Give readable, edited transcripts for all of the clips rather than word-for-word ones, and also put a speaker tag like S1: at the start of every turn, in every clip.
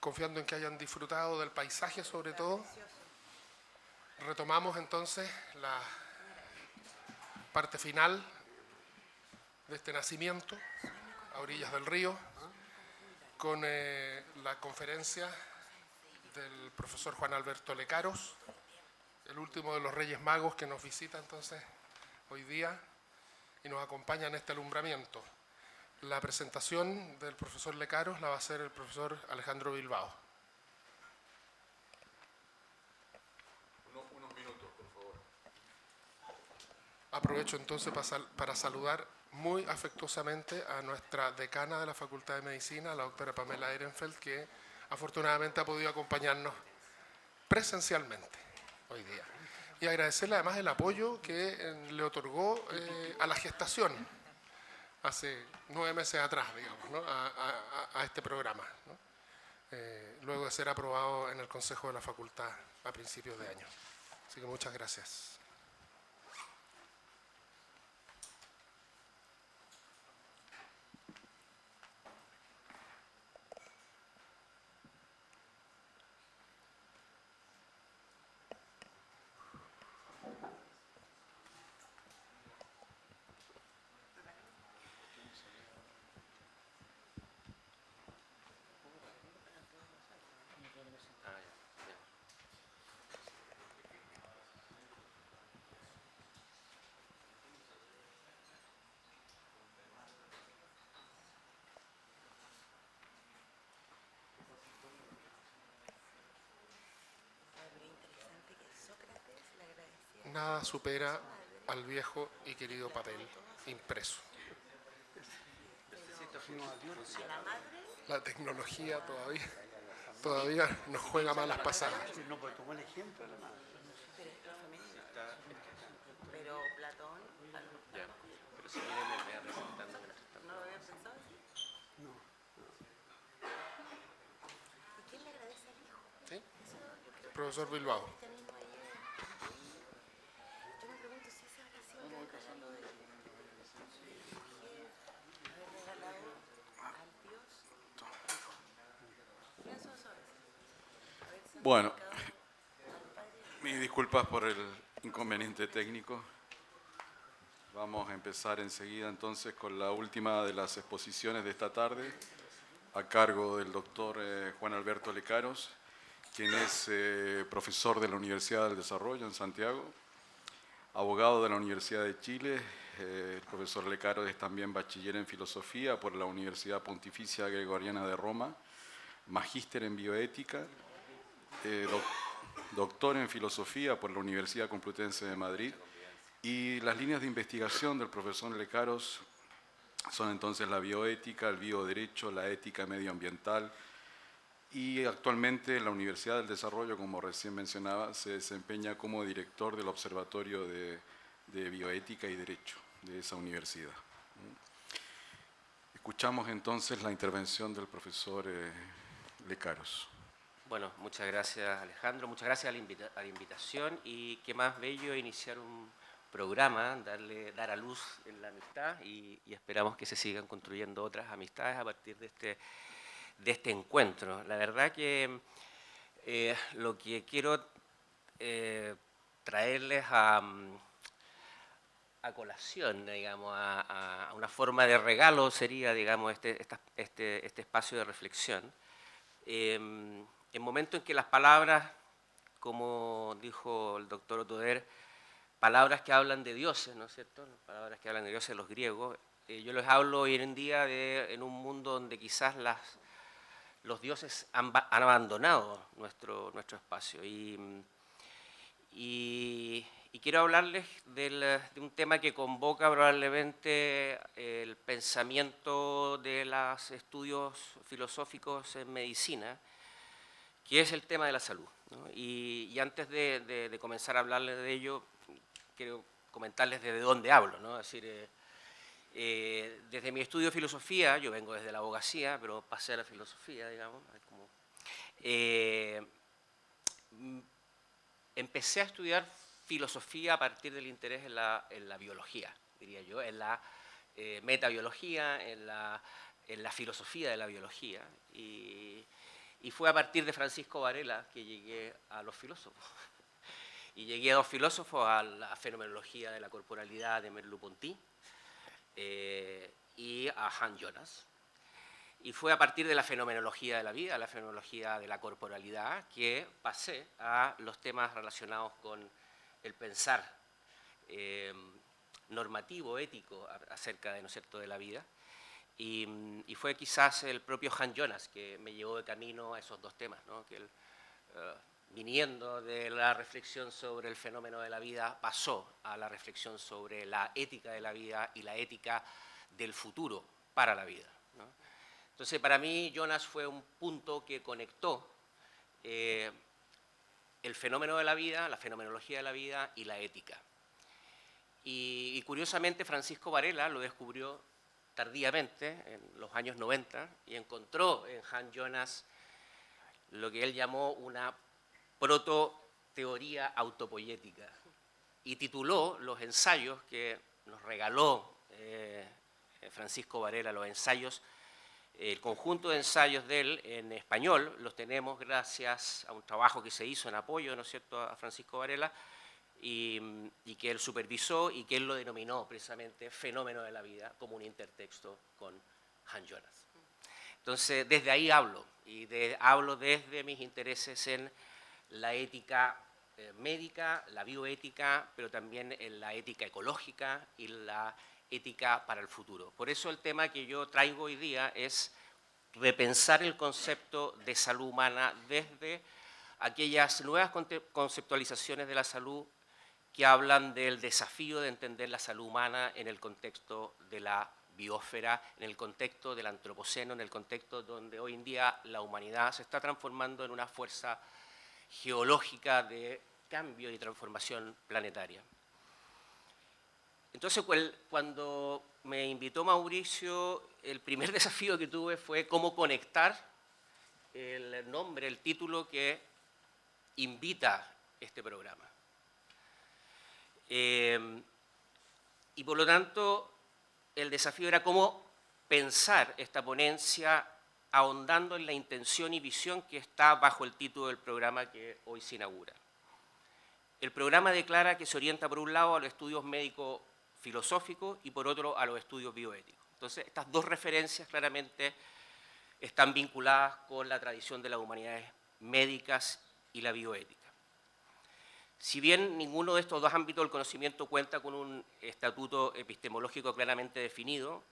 S1: confiando en que hayan disfrutado del paisaje sobre todo. Retomamos entonces la parte final de este nacimiento a orillas del río con la conferencia del profesor Juan Alberto Lecaros, el último de los Reyes Magos que nos visita entonces hoy día y nos acompaña en este alumbramiento. La presentación del profesor Lecaros la va a hacer el profesor Alejandro Bilbao.
S2: Unos minutos, por favor.
S1: Aprovecho entonces para saludar muy afectuosamente a nuestra decana de la Facultad de Medicina, la doctora Pamela Ehrenfeld, que afortunadamente ha podido acompañarnos presencialmente hoy día. Y agradecerle además el apoyo que le otorgó a la gestación hace 9 meses atrás, digamos, ¿no? a este programa, ¿no? Luego de ser aprobado en el Consejo de la Facultad a principios de año. Así que muchas gracias. Nada supera al viejo y querido papel impreso. La tecnología todavía nos juega malas pasadas.
S3: No, pues tomó el ejemplo de la madre.
S4: Pero Platón...
S5: Ya, pero si viene me vea presentando.
S4: ¿No lo había pensado?
S3: No.
S4: ¿Y quién le agradece al hijo?
S1: ¿Sí? Profesor Bilbao.
S4: Yo me pregunto si esa oración que está hablando de mujer, haber regalado al Dios hijo. Pienso sobre eso.
S2: Bueno, mis disculpas por el inconveniente técnico. Vamos a empezar enseguida entonces con la última de las exposiciones de esta tarde, a cargo del doctor Juan Alberto Lecaros, quien es profesor de la Universidad del Desarrollo en Santiago, abogado de la Universidad de Chile. El profesor Lecaros es también bachiller en filosofía por la Universidad Pontificia Gregoriana de Roma, magíster en bioética, doctor en filosofía por la Universidad Complutense de Madrid. Y las líneas de investigación del profesor Lecaros son entonces la bioética, el bioderecho, la ética medioambiental, y actualmente en la Universidad del Desarrollo, como recién mencionaba, se desempeña como director del Observatorio de Bioética y Derecho de esa universidad. Escuchamos entonces la intervención del profesor Lecaros.
S5: Bueno, muchas gracias Alejandro, muchas gracias a la invitación, y qué más bello iniciar un programa, dar a luz en la amistad, y esperamos que se sigan construyendo otras amistades a partir de este encuentro. La verdad que lo que quiero traerles a colación, digamos, a una forma de regalo sería, digamos, este espacio de reflexión. En momentos en que las palabras, como dijo el doctor Otoder, palabras que hablan de dioses, ¿no es cierto? Palabras que hablan de dioses, los griegos. Yo les hablo hoy en día en un mundo donde quizás los dioses han abandonado nuestro espacio. Y quiero hablarles de un tema que convoca probablemente el pensamiento de los estudios filosóficos en medicina, que es el tema de la salud, ¿no? Y antes de comenzar a hablarles de ello, quiero comentarles desde dónde hablo, ¿no? Es decir, desde mi estudio de filosofía, yo vengo desde la abogacía, pero pasé a la filosofía, digamos, empecé a estudiar filosofía a partir del interés en la biología, diría yo, en la metabiología, en la filosofía de la biología. Y fue a partir de Francisco Varela que llegué a los filósofos. Y llegué a los filósofos, a la fenomenología de la corporalidad de Merleau-Ponty y a Hans Jonas. Y fue a partir de la fenomenología de la vida, la fenomenología de la corporalidad, que pasé a los temas relacionados con el pensar normativo, ético, acerca de, ¿no es cierto?, de la vida. Y fue quizás el propio Hans Jonas que me llevó de camino a esos dos temas, ¿no? Que él, viniendo de la reflexión sobre el fenómeno de la vida, pasó a la reflexión sobre la ética de la vida y la ética del futuro para la vida, ¿no? Entonces, para mí, Jonas fue un punto que conectó el fenómeno de la vida, la fenomenología de la vida y la ética. Y curiosamente, Francisco Varela lo descubrió tardíamente, en los años 90, y encontró en Hans Jonas lo que él llamó una prototeoría autopoyética, y tituló los ensayos que nos regaló Francisco Varela, los ensayos, el conjunto de ensayos de él en español, los tenemos gracias a un trabajo que se hizo en apoyo, ¿no es cierto?, a Francisco Varela, y que él supervisó y que él lo denominó precisamente fenómeno de la vida como un intertexto con Hans Jonas. Entonces, desde ahí hablo, y hablo desde mis intereses en la ética médica, la bioética, pero también en la ética ecológica y la ética para el futuro. Por eso el tema que yo traigo hoy día es repensar el concepto de salud humana desde aquellas nuevas conceptualizaciones de la salud que hablan del desafío de entender la salud humana en el contexto de la biosfera, en el contexto del antropoceno, en el contexto donde hoy en día la humanidad se está transformando en una fuerza geológica de cambio y transformación planetaria. Entonces, cuando me invitó Mauricio, el primer desafío que tuve fue cómo conectar el nombre, el título que invita este programa. Y por lo tanto, el desafío era cómo pensar esta ponencia ahondando en la intención y visión que está bajo el título del programa que hoy se inaugura. El programa declara que se orienta por un lado a los estudios médico-filosóficos y por otro a los estudios bioéticos. Entonces, estas dos referencias claramente están vinculadas con la tradición de las humanidades médicas y la bioética. Si bien ninguno de estos dos ámbitos del conocimiento cuenta con un estatuto epistemológico claramente definido,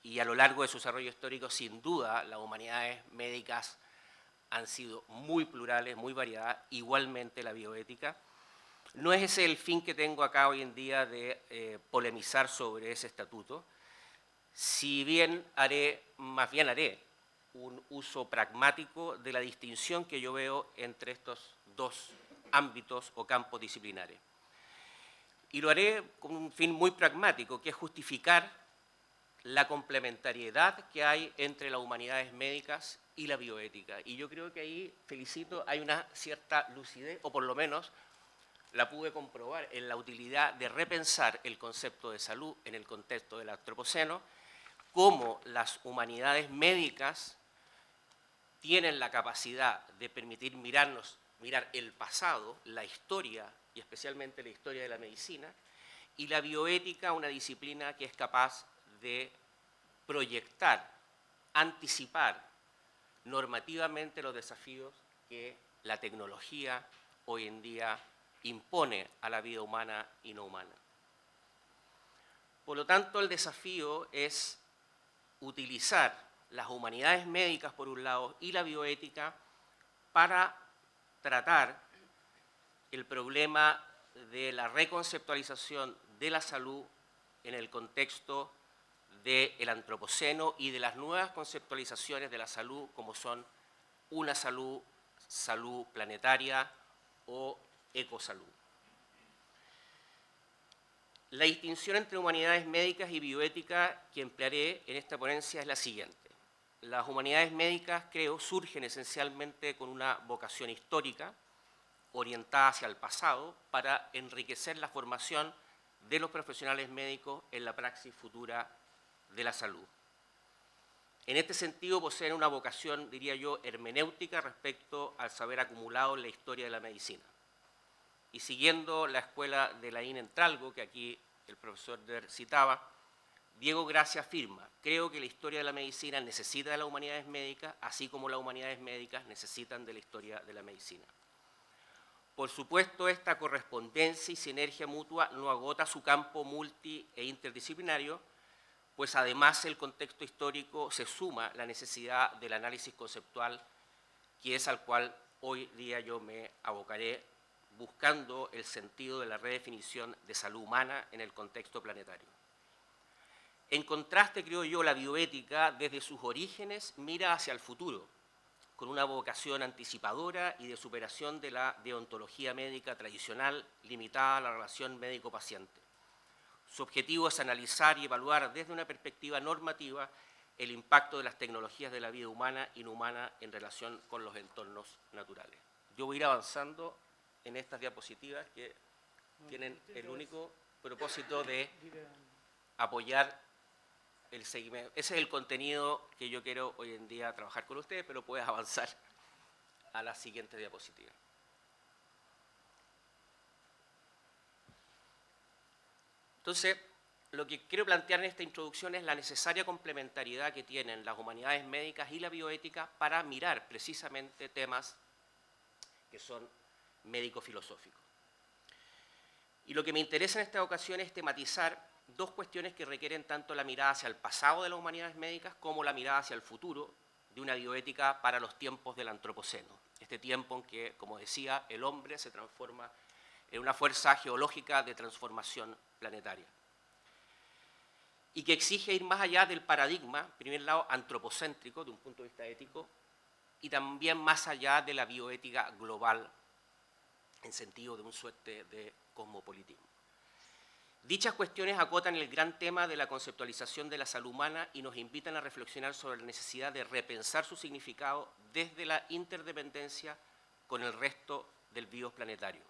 S5: y a lo largo de su desarrollo histórico, sin duda, las humanidades médicas han sido muy plurales, muy variadas, igualmente la bioética. No es ese el fin que tengo acá hoy en día de polemizar sobre ese estatuto, más bien haré un uso pragmático de la distinción que yo veo entre estos dos ámbitos o campos disciplinares. Y lo haré con un fin muy pragmático, que es justificar la complementariedad que hay entre las humanidades médicas y la bioética. Y yo creo que ahí, felicito, hay una cierta lucidez, o por lo menos la pude comprobar en la utilidad de repensar el concepto de salud en el contexto del antropoceno, cómo las humanidades médicas tienen la capacidad de permitir mirar el pasado, la historia, y especialmente la historia de la medicina, y la bioética, una disciplina que es capaz de proyectar, anticipar normativamente los desafíos que la tecnología hoy en día impone a la vida humana y no humana. Por lo tanto, el desafío es utilizar las humanidades médicas por un lado y la bioética para tratar el problema de la reconceptualización de la salud en el contexto del antropoceno y de las nuevas conceptualizaciones de la salud como son una salud planetaria o ecosalud. La distinción entre humanidades médicas y bioética que emplearé en esta ponencia es la siguiente. Las humanidades médicas, creo, surgen esencialmente con una vocación histórica, orientada hacia el pasado, para enriquecer la formación de los profesionales médicos en la praxis futura de la salud. En este sentido, poseen una vocación, diría yo, hermenéutica respecto al saber acumulado en la historia de la medicina. Y siguiendo la escuela de Laín Entralgo, que aquí el profesor Der citaba, Diego Gracia afirma: creo que la historia de la medicina necesita de las humanidades médicas, así como las humanidades médicas necesitan de la historia de la medicina. Por supuesto, esta correspondencia y sinergia mutua no agota su campo multi e interdisciplinario, pues además el contexto histórico se suma la necesidad del análisis conceptual, que es al cual hoy día yo me abocaré, buscando el sentido de la redefinición de salud humana en el contexto planetario. En contraste, creo yo, la bioética desde sus orígenes mira hacia el futuro, con una vocación anticipadora y de superación de la deontología médica tradicional limitada a la relación médico-paciente. Su objetivo es analizar y evaluar desde una perspectiva normativa el impacto de las tecnologías de la vida humana e inhumana en relación con los entornos naturales. Yo voy a ir avanzando en estas diapositivas que tienen el único propósito de apoyar el seguimiento. Ese es el contenido que yo quiero hoy en día trabajar con ustedes, pero puedes avanzar a la siguiente diapositiva. Entonces, lo que quiero plantear en esta introducción es la necesaria complementariedad que tienen las humanidades médicas y la bioética para mirar precisamente temas que son médico-filosóficos. Y lo que me interesa en esta ocasión es tematizar dos cuestiones que requieren tanto la mirada hacia el pasado de las humanidades médicas como la mirada hacia el futuro de una bioética para los tiempos del antropoceno. Este tiempo en que, como decía, el hombre se transforma en una fuerza geológica de transformación planetaria. Y que exige ir más allá del paradigma, en primer lado, antropocéntrico, de un punto de vista ético, y también más allá de la bioética global, en sentido de un suerte de cosmopolitismo. Dichas cuestiones acotan el gran tema de la conceptualización de la salud humana y nos invitan a reflexionar sobre la necesidad de repensar su significado desde la interdependencia con el resto del bios planetario,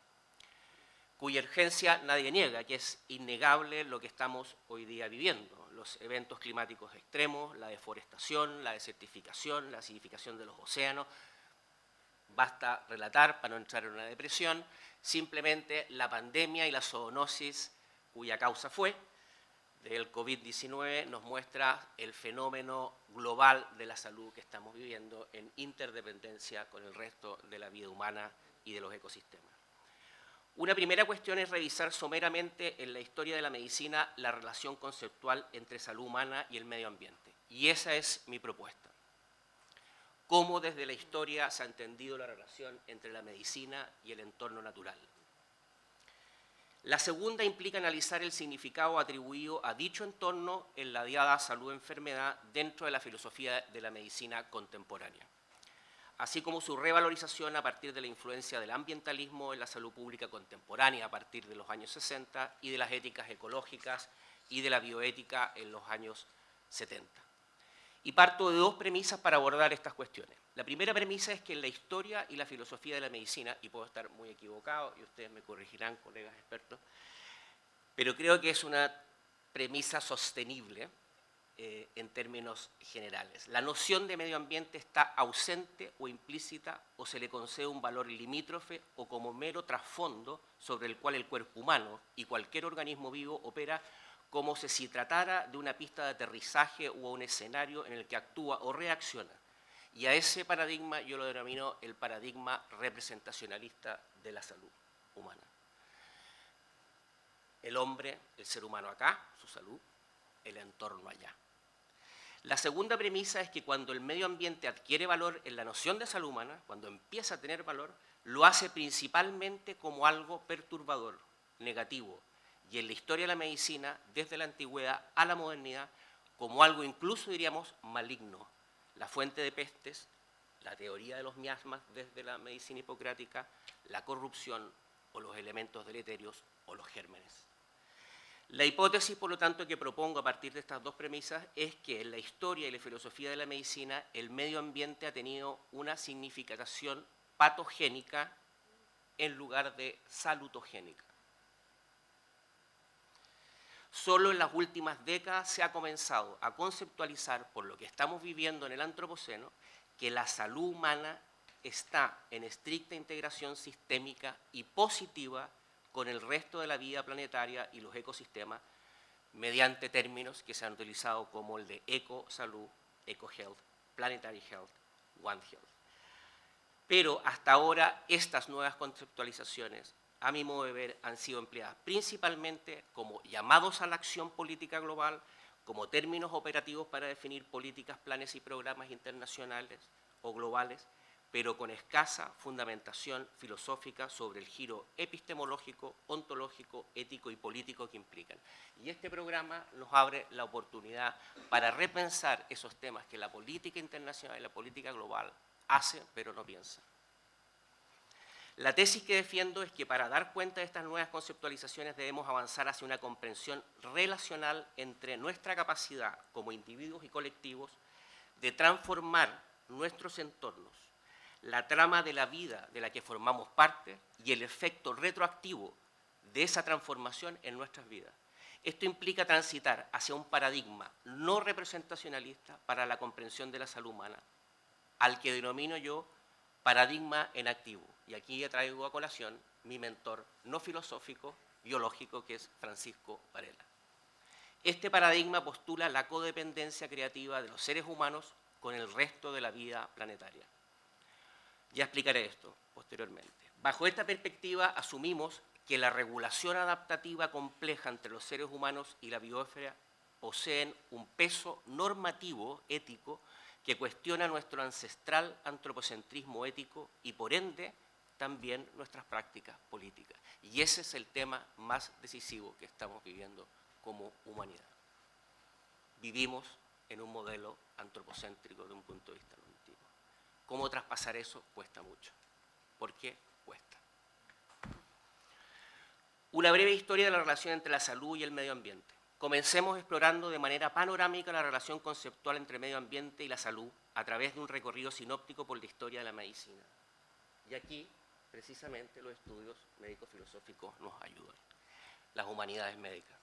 S5: cuya urgencia nadie niega, que es innegable lo que estamos hoy día viviendo: los eventos climáticos extremos, la deforestación, la desertificación, la acidificación de los océanos. Basta relatar, para no entrar en una depresión, simplemente la pandemia y la zoonosis cuya causa fue del COVID-19 nos muestra el fenómeno global de la salud que estamos viviendo en interdependencia con el resto de la vida humana y de los ecosistemas. Una primera cuestión es revisar someramente en la historia de la medicina la relación conceptual entre salud humana y el medio ambiente. Y esa es mi propuesta. Cómo desde la historia se ha entendido la relación entre la medicina y el entorno natural. La segunda implica analizar el significado atribuido a dicho entorno en la diada salud-enfermedad dentro de la filosofía de la medicina contemporánea, así como su revalorización a partir de la influencia del ambientalismo en la salud pública contemporánea a partir de los años 60 y de las éticas ecológicas y de la bioética en los años 70. Y parto de dos premisas para abordar estas cuestiones. La primera premisa es que en la historia y la filosofía de la medicina, y puedo estar muy equivocado, y ustedes me corregirán, colegas expertos, pero creo que es una premisa sostenible en términos generales. La noción de medio ambiente está ausente o implícita, o se le concede un valor limítrofe o como mero trasfondo sobre el cual el cuerpo humano y cualquier organismo vivo opera, como si se tratara de una pista de aterrizaje o un escenario en el que actúa o reacciona. Y a ese paradigma yo lo denomino el paradigma representacionalista de la salud humana. El hombre, el ser humano acá, su salud, el entorno allá. La segunda premisa es que cuando el medio ambiente adquiere valor en la noción de salud humana, cuando empieza a tener valor, lo hace principalmente como algo perturbador, negativo, y en la historia de la medicina, desde la antigüedad a la modernidad, como algo incluso, diríamos, maligno. La fuente de pestes, la teoría de los miasmas desde la medicina hipocrática, la corrupción o los elementos deleterios o los gérmenes. La hipótesis, por lo tanto, que propongo a partir de estas dos premisas es que en la historia y la filosofía de la medicina el medio ambiente ha tenido una significación patogénica en lugar de salutogénica. Solo en las últimas décadas se ha comenzado a conceptualizar, por lo que estamos viviendo en el Antropoceno, que la salud humana está en estricta integración sistémica y positiva con el resto de la vida planetaria y los ecosistemas, mediante términos que se han utilizado como el de eco-salud, eco-health, planetary health, one health. Pero hasta ahora estas nuevas conceptualizaciones, a mi modo de ver, han sido empleadas principalmente como llamados a la acción política global, como términos operativos para definir políticas, planes y programas internacionales o globales, pero con escasa fundamentación filosófica sobre el giro epistemológico, ontológico, ético y político que implican. Y este programa nos abre la oportunidad para repensar esos temas que la política internacional y la política global hacen, pero no piensan. La tesis que defiendo es que para dar cuenta de estas nuevas conceptualizaciones debemos avanzar hacia una comprensión relacional entre nuestra capacidad como individuos y colectivos de transformar nuestros entornos, la trama de la vida de la que formamos parte y el efecto retroactivo de esa transformación en nuestras vidas. Esto implica transitar hacia un paradigma no representacionalista para la comprensión de la salud humana, al que denomino yo paradigma en activo. Y aquí ya traigo a colación mi mentor no filosófico, biológico, que es Francisco Varela. Este paradigma postula la codependencia creativa de los seres humanos con el resto de la vida planetaria. Ya explicaré esto posteriormente. Bajo esta perspectiva asumimos que la regulación adaptativa compleja entre los seres humanos y la biosfera poseen un peso normativo ético que cuestiona nuestro ancestral antropocentrismo ético y por ende también nuestras prácticas políticas. Y ese es el tema más decisivo que estamos viviendo como humanidad. Vivimos en un modelo antropocéntrico de un punto de vista normativo. ¿Cómo traspasar eso? Cuesta mucho. ¿Por qué? Cuesta. Una breve historia de la relación entre la salud y el medio ambiente. Comencemos explorando de manera panorámica la relación conceptual entre medio ambiente y la salud a través de un recorrido sinóptico por la historia de la medicina. Y aquí, precisamente, los estudios médico-filosóficos nos ayudan. Las humanidades médicas.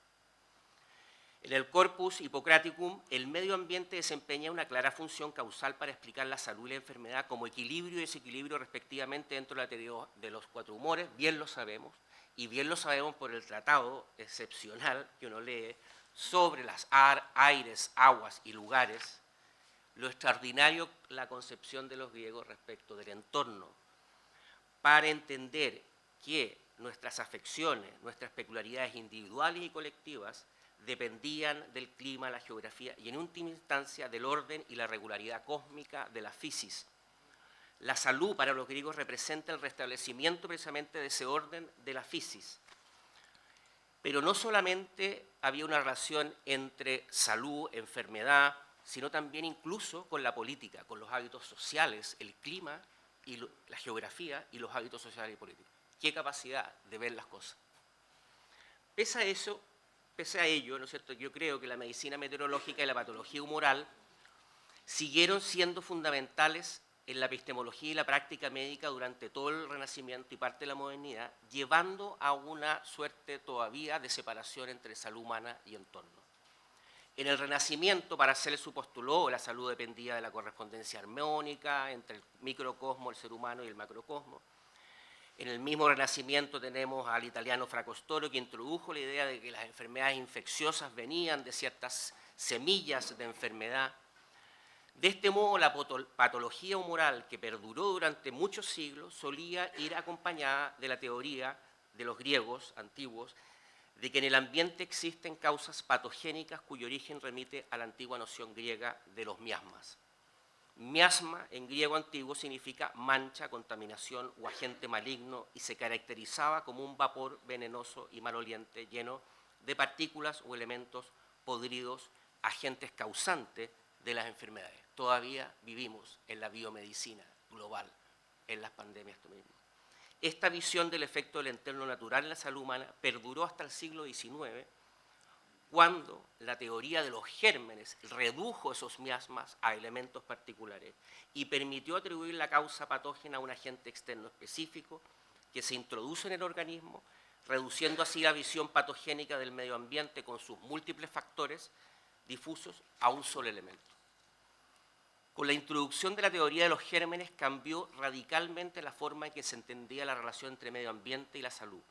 S5: En el Corpus Hippocraticum, el medio ambiente desempeña una clara función causal para explicar la salud y la enfermedad como equilibrio y desequilibrio respectivamente dentro de la teoría de los cuatro humores, bien lo sabemos, y bien lo sabemos por el tratado excepcional que uno lee sobre las aires, aguas y lugares, lo extraordinario la concepción de los griegos respecto del entorno, para entender que nuestras afecciones, nuestras peculiaridades individuales y colectivas dependían del clima, la geografía y en última instancia del orden y la regularidad cósmica de la fisis. La salud para los griegos representa el restablecimiento precisamente de ese orden de la fisis. Pero no solamente había una relación entre salud, enfermedad, sino también incluso con la política, con los hábitos sociales, el clima y la geografía y los hábitos sociales y políticos. Qué capacidad de ver las cosas. Pese a ello, ¿no es cierto?, yo creo que la medicina meteorológica y la patología humoral siguieron siendo fundamentales en la epistemología y la práctica médica durante todo el Renacimiento y parte de la modernidad, llevando a una suerte todavía de separación entre salud humana y entorno. En el Renacimiento, Paracelso postuló la salud dependía de la correspondencia armónica entre el microcosmo, el ser humano y el macrocosmo. En el mismo Renacimiento tenemos al italiano Fracostoro, que introdujo la idea de que las enfermedades infecciosas venían de ciertas semillas de enfermedad. De este modo, la patología humoral, que perduró durante muchos siglos, solía ir acompañada de la teoría de los griegos antiguos de que en el ambiente existen causas patogénicas cuyo origen remite a la antigua noción griega de los miasmas. Miasma en griego antiguo significa mancha, contaminación o agente maligno y se caracterizaba como un vapor venenoso y maloliente lleno de partículas o elementos podridos, agentes causantes de las enfermedades. Todavía vivimos en la biomedicina global, en las pandemias mismo. Esta visión del efecto del entorno natural en la salud humana perduró hasta el siglo XIX, cuando la teoría de los gérmenes redujo esos miasmas a elementos particulares y permitió atribuir la causa patógena a un agente externo específico que se introduce en el organismo reduciendo así la visión patogénica del medio ambiente con sus múltiples factores difusos a un solo elemento. Con la introducción de la teoría de los gérmenes cambió radicalmente la forma en que se entendía la relación entre medio ambiente y la salud,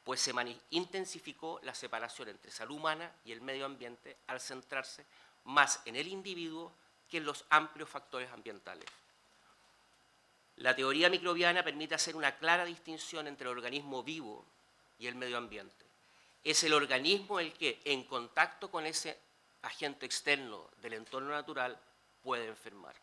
S5: pues se intensificó la separación entre salud humana y el medio ambiente al centrarse más en el individuo que en los amplios factores ambientales. La teoría microbiana permite hacer una clara distinción entre el organismo vivo y el medio ambiente. Es el organismo el que, en contacto con ese agente externo del entorno natural, puede enfermar.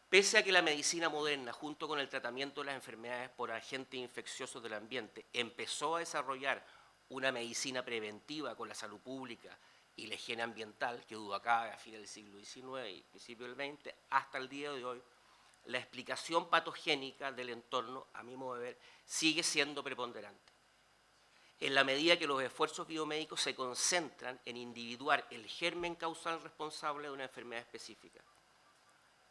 S5: Pese a que la medicina moderna, junto con el tratamiento de las enfermedades por agentes infecciosos del ambiente, empezó a desarrollar una medicina preventiva con la salud pública y la higiene ambiental, que duró acá a fines del siglo XIX y principios del XX, hasta el día de hoy, la explicación patogénica del entorno, a mi modo de ver, sigue siendo preponderante. En la medida que los esfuerzos biomédicos se concentran en individuar el germen causal responsable de una enfermedad específica.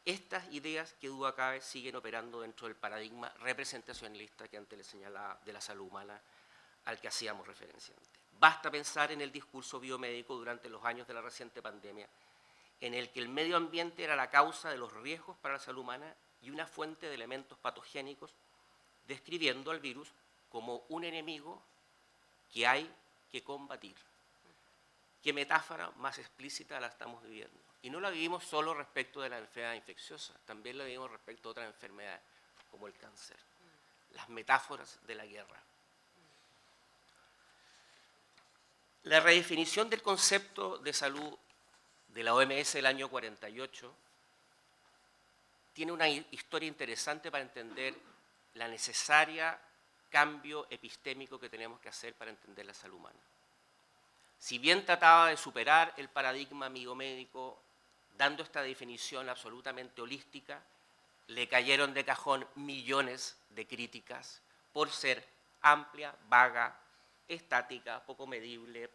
S5: Estas ideas, que duda cabe, siguen operando dentro del paradigma representacionalista que antes le señalaba de la salud humana al que hacíamos referencia antes. Basta pensar en el discurso biomédico durante los años de la reciente pandemia, en el que el medio ambiente era la causa de los riesgos para la salud humana y una fuente de elementos patogénicos, describiendo al virus como un enemigo que hay que combatir. ¿Qué metáfora más explícita la estamos viviendo? Y no la vivimos solo respecto de la enfermedad infecciosa, también la vivimos respecto a otras enfermedades, como el cáncer. Las metáforas de la guerra. La redefinición del concepto de salud de la OMS del año 48 tiene una historia interesante para entender la necesaria cambio epistémico que tenemos que hacer para entender la salud humana. Si bien trataba de superar el paradigma biomédico, dando esta definición absolutamente holística, le cayeron de cajón millones de críticas por ser amplia, vaga, estática, poco medible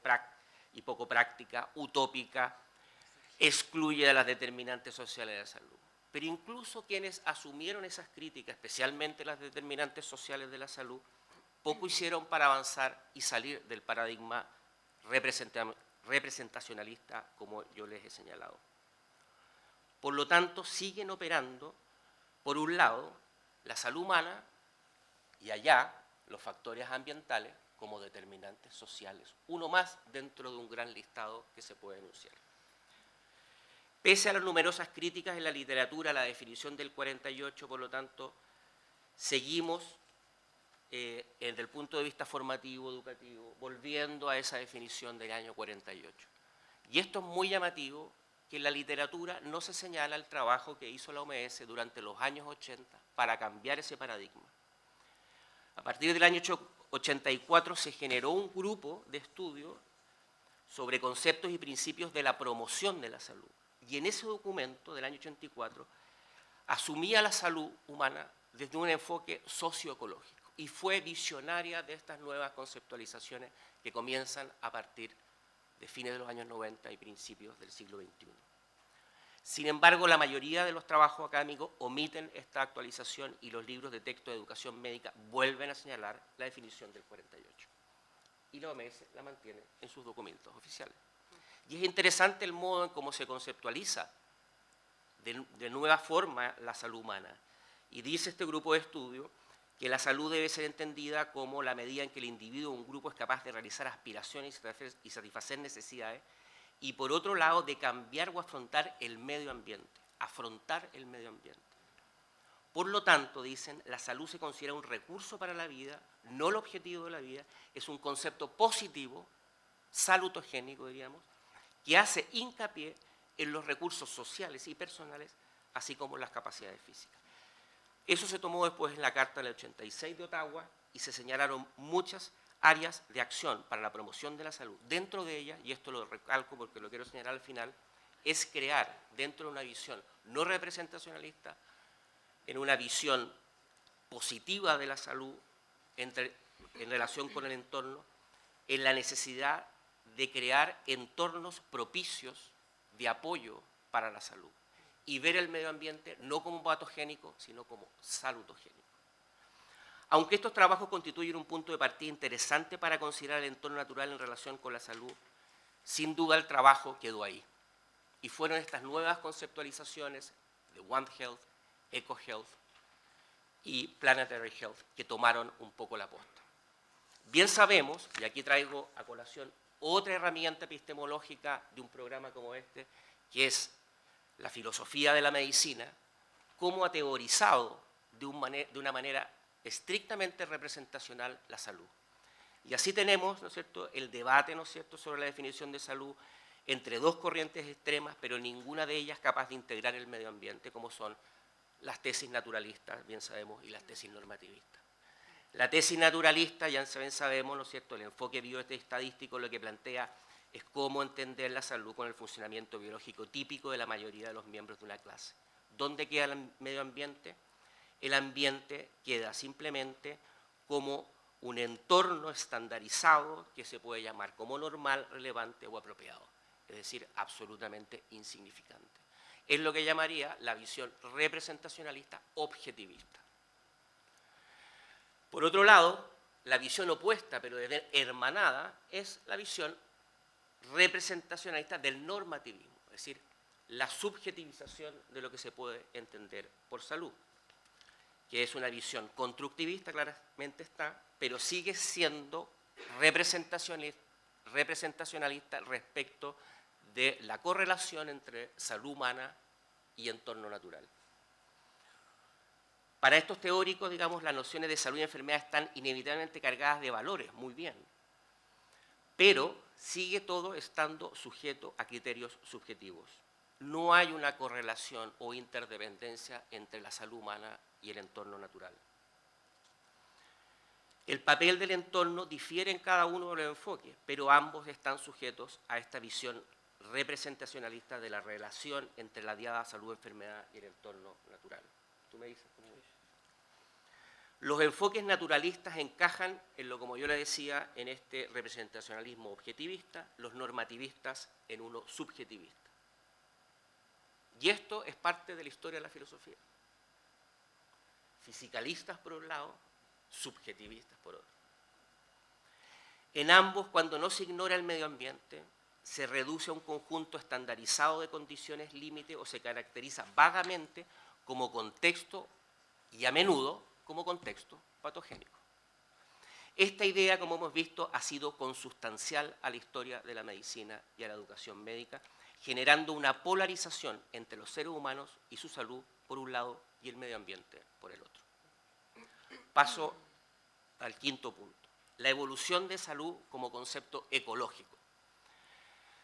S5: y poco práctica, utópica, excluye a las determinantes sociales de la salud. Pero incluso quienes asumieron esas críticas, especialmente las determinantes sociales de la salud, poco hicieron para avanzar y salir del paradigma representacionalista, como yo les he señalado. Por lo tanto, siguen operando, por un lado, la salud humana y allá los factores ambientales como determinantes sociales, uno más dentro de un gran listado que se puede enunciar. Pese a las numerosas críticas en la literatura a la definición del 48, por lo tanto, seguimos desde el punto de vista formativo, educativo, volviendo a esa definición del año 48. Y esto es muy llamativo, que en la literatura no se señala el trabajo que hizo la OMS durante los años 80 para cambiar ese paradigma. A partir del año 84 se generó un grupo de estudio sobre conceptos y principios de la promoción de la salud. Y en ese documento del año 84 asumía la salud humana desde un enfoque socioecológico y fue visionaria de estas nuevas conceptualizaciones que comienzan a partir de fines de los años 90 y principios del siglo XXI. Sin embargo, la mayoría de los trabajos académicos omiten esta actualización y los libros de texto de educación médica vuelven a señalar la definición del 48. Y la OMS la mantiene en sus documentos oficiales. Y es interesante el modo en cómo se conceptualiza de nueva forma la salud humana. Y dice este grupo de estudio que la salud debe ser entendida como la medida en que el individuo o un grupo es capaz de realizar aspiraciones y satisfacer necesidades, y por otro lado de cambiar o afrontar el medio ambiente, Por lo tanto, dicen, la salud se considera un recurso para la vida, no el objetivo de la vida, es un concepto positivo, salutogénico, diríamos, que hace hincapié en los recursos sociales y personales, así como en las capacidades físicas. Eso se tomó después en la Carta del 86 de Ottawa y se señalaron muchas áreas de acción para la promoción de la salud. Dentro de ellas, y esto lo recalco porque lo quiero señalar al final, es crear dentro de una visión no representacionalista, en una visión positiva de la salud en relación con el entorno, en la necesidad de crear entornos propicios de apoyo para la salud y ver el medio ambiente no como patogénico, sino como salutogénico. Aunque estos trabajos constituyen un punto de partida interesante para considerar el entorno natural en relación con la salud, sin duda el trabajo quedó ahí. Y fueron estas nuevas conceptualizaciones de One Health, Eco Health y Planetary Health que tomaron un poco la posta. Bien sabemos, y aquí traigo a colación otra herramienta epistemológica de un programa como este, que es la filosofía de la medicina, cómo ha teorizado de una manera estrictamente representacional la salud. Y así tenemos, ¿no es cierto?, el debate, ¿no es cierto?, sobre la definición de salud entre dos corrientes extremas, pero ninguna de ellas capaz de integrar el medio ambiente, como son las tesis naturalistas, bien sabemos, y las tesis normativistas. La tesis naturalista, ya bien sabemos, ¿no es cierto?, el enfoque bioestadístico lo que plantea es cómo entender la salud con el funcionamiento biológico típico de la mayoría de los miembros de una clase. ¿Dónde queda el medio ambiente? El ambiente queda simplemente como un entorno estandarizado que se puede llamar como normal, relevante o apropiado, es decir, absolutamente insignificante. Es lo que llamaría la visión representacionalista objetivista. Por otro lado, la visión opuesta, pero hermanada, es la visión representacionalista del normativismo, es decir, la subjetivización de lo que se puede entender por salud, que es una visión constructivista, claramente está, pero sigue siendo representacionalista respecto de la correlación entre salud humana y entorno natural. Para estos teóricos, digamos, las nociones de salud y enfermedad están inevitablemente cargadas de valores, muy bien, pero sigue todo estando sujeto a criterios subjetivos. No hay una correlación o interdependencia entre la salud humana y el entorno natural. El papel del entorno difiere en cada uno de los enfoques, pero ambos están sujetos a esta visión representacionalista de la relación entre la diada salud-enfermedad y el entorno natural. ¿Tú me dices cómo es? Los enfoques naturalistas encajan en lo, como yo le decía, en este representacionalismo objetivista, los normativistas en uno subjetivista. Y esto es parte de la historia de la filosofía. Fisicalistas por un lado, subjetivistas por otro. En ambos, cuando no se ignora el medio ambiente, se reduce a un conjunto estandarizado de condiciones límite o se caracteriza vagamente como contexto y a menudo como contexto patogénico. Esta idea, como hemos visto, ha sido consustancial a la historia de la medicina y a la educación médica, generando una polarización entre los seres humanos y su salud por un lado y el medio ambiente por el otro. Paso al quinto punto, la evolución de salud como concepto ecológico.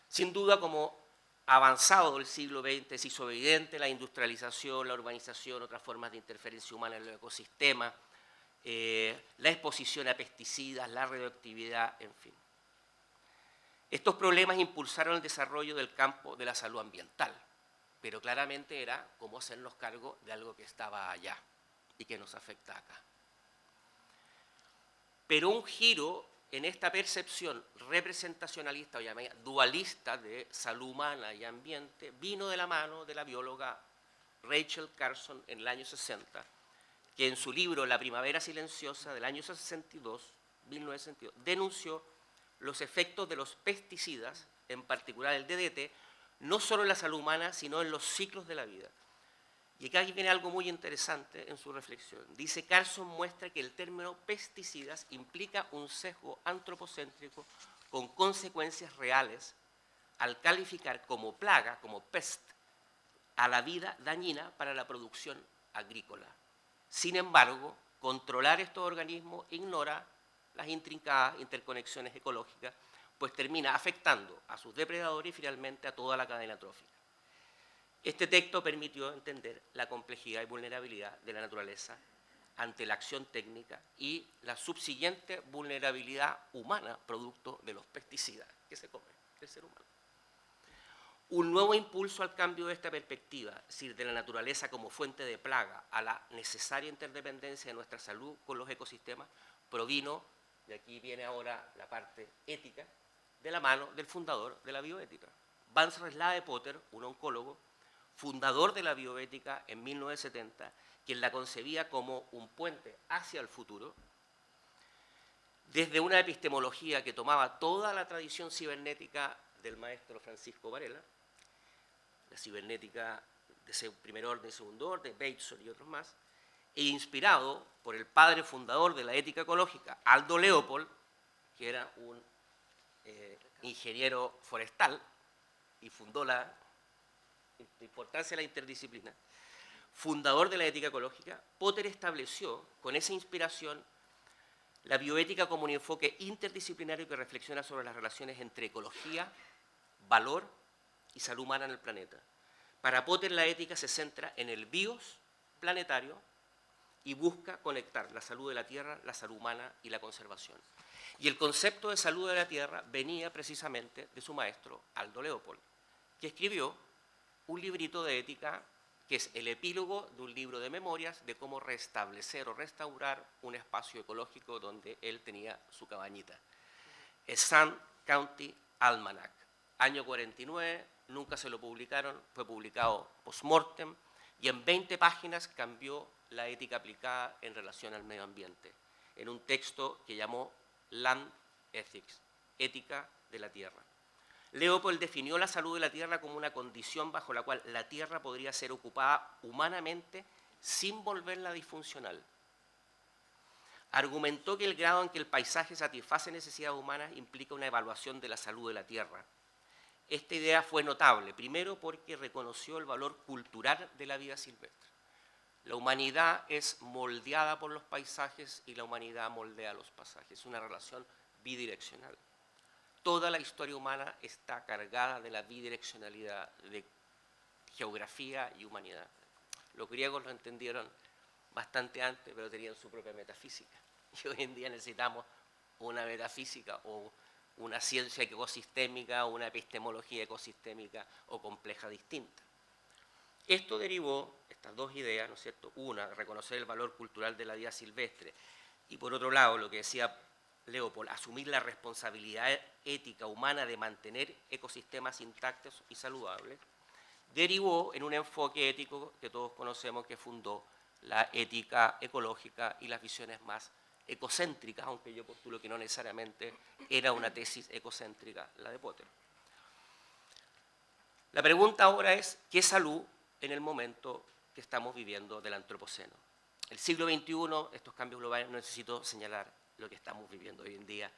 S5: Sin duda, como avanzado el siglo XX, se hizo evidente la industrialización, la urbanización, otras formas de interferencia humana en los ecosistemas, la exposición a pesticidas, la radioactividad, en fin. Estos problemas impulsaron el desarrollo del campo de la salud ambiental, pero claramente era cómo hacernos cargo de algo que estaba allá y que nos afecta acá. Pero un giro en esta percepción representacionalista o llamada dualista de salud humana y ambiente vino de la mano de la bióloga Rachel Carson en el año 60, que en su libro La primavera silenciosa del año 1962, denunció los efectos de los pesticidas, en particular el DDT, no solo en la salud humana, sino en los ciclos de la vida. Y acá viene algo muy interesante en su reflexión. Dice, Carson muestra que el término pesticidas implica un sesgo antropocéntrico con consecuencias reales al calificar como plaga, como pest, a la vida dañina para la producción agrícola. Sin embargo, controlar estos organismos ignora las intrincadas interconexiones ecológicas, pues termina afectando a sus depredadores y finalmente a toda la cadena trófica. Este texto permitió entender la complejidad y vulnerabilidad de la naturaleza ante la acción técnica y la subsiguiente vulnerabilidad humana producto de los pesticidas que se comen el ser humano. Un nuevo impulso al cambio de esta perspectiva, es decir, de la naturaleza como fuente de plaga a la necesaria interdependencia de nuestra salud con los ecosistemas, provino, y aquí viene ahora la parte ética, de la mano del fundador de la bioética. Vance Renslade Potter, un oncólogo, fundador de la bioética en 1970, quien la concebía como un puente hacia el futuro, desde una epistemología que tomaba toda la tradición cibernética del maestro Francisco Varela, la cibernética de primer orden y segundo orden, Bateson y otros más, e inspirado por el padre fundador de la ética ecológica, Aldo Leopold, que era un ingeniero forestal y fundó la importancia de la interdisciplina, fundador de la ética ecológica, Potter estableció con esa inspiración la bioética como un enfoque interdisciplinario que reflexiona sobre las relaciones entre ecología, valor y salud humana en el planeta. Para Potter, la ética se centra en el bios planetario y busca conectar la salud de la Tierra, la salud humana y la conservación. Y el concepto de salud de la Tierra venía precisamente de su maestro Aldo Leopold, que escribió un librito de ética que es el epílogo de un libro de memorias de cómo restablecer o restaurar un espacio ecológico donde él tenía su cabañita. Es Sand County Almanac, año 49, nunca se lo publicaron, fue publicado post-mortem y en 20 páginas cambió la ética aplicada en relación al medio ambiente, en un texto que llamó Land Ethics, ética de la tierra. Leopold definió la salud de la tierra como una condición bajo la cual la tierra podría ser ocupada humanamente sin volverla disfuncional. Argumentó que el grado en que el paisaje satisface necesidades humanas implica una evaluación de la salud de la tierra. Esta idea fue notable, primero porque reconoció el valor cultural de la vida silvestre. La humanidad es moldeada por los paisajes y la humanidad moldea los paisajes. Es una relación bidireccional. Toda la historia humana está cargada de la bidireccionalidad de geografía y humanidad. Los griegos lo entendieron bastante antes, pero tenían su propia metafísica. Y hoy en día necesitamos una metafísica o una ciencia ecosistémica, o una epistemología ecosistémica o compleja distinta. Esto derivó, estas dos ideas, ¿no es cierto? Una, reconocer el valor cultural de la vida silvestre, y por otro lado, lo que decía Leopold, asumir la responsabilidad ética humana de mantener ecosistemas intactos y saludables, derivó en un enfoque ético que todos conocemos que fundó la ética ecológica y las visiones más ecocéntricas, aunque yo postulo que no necesariamente era una tesis ecocéntrica la de Potter. La pregunta ahora es, ¿qué salud en el momento que estamos viviendo del antropoceno? El siglo XXI, estos cambios globales, no necesito señalar lo que estamos viviendo hoy en día.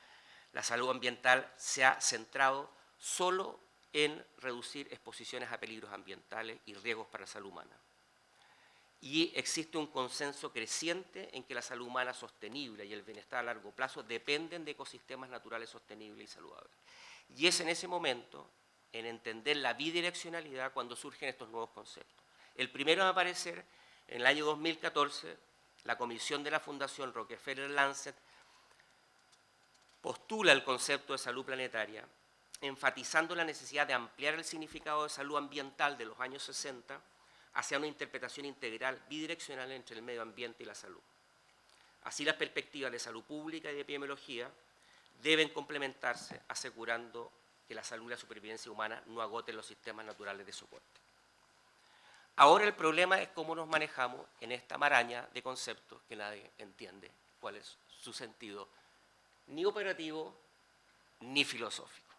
S5: La salud ambiental se ha centrado solo en reducir exposiciones a peligros ambientales y riesgos para la salud humana. Y existe un consenso creciente en que la salud humana sostenible y el bienestar a largo plazo dependen de ecosistemas naturales sostenibles y saludables. Y es en ese momento, en entender la bidireccionalidad, cuando surgen estos nuevos conceptos. El primero a aparecer, en el año 2014, la comisión de la Fundación Rockefeller Lancet postula el concepto de salud planetaria, enfatizando la necesidad de ampliar el significado de salud ambiental de los años 60 hacia una interpretación integral bidireccional entre el medio ambiente y la salud. Así, las perspectivas de salud pública y de epidemiología deben complementarse, asegurando que la salud y la supervivencia humana no agoten los sistemas naturales de soporte. Ahora el problema es cómo nos manejamos en esta maraña de conceptos que nadie entiende cuál es su sentido, ni operativo ni filosófico.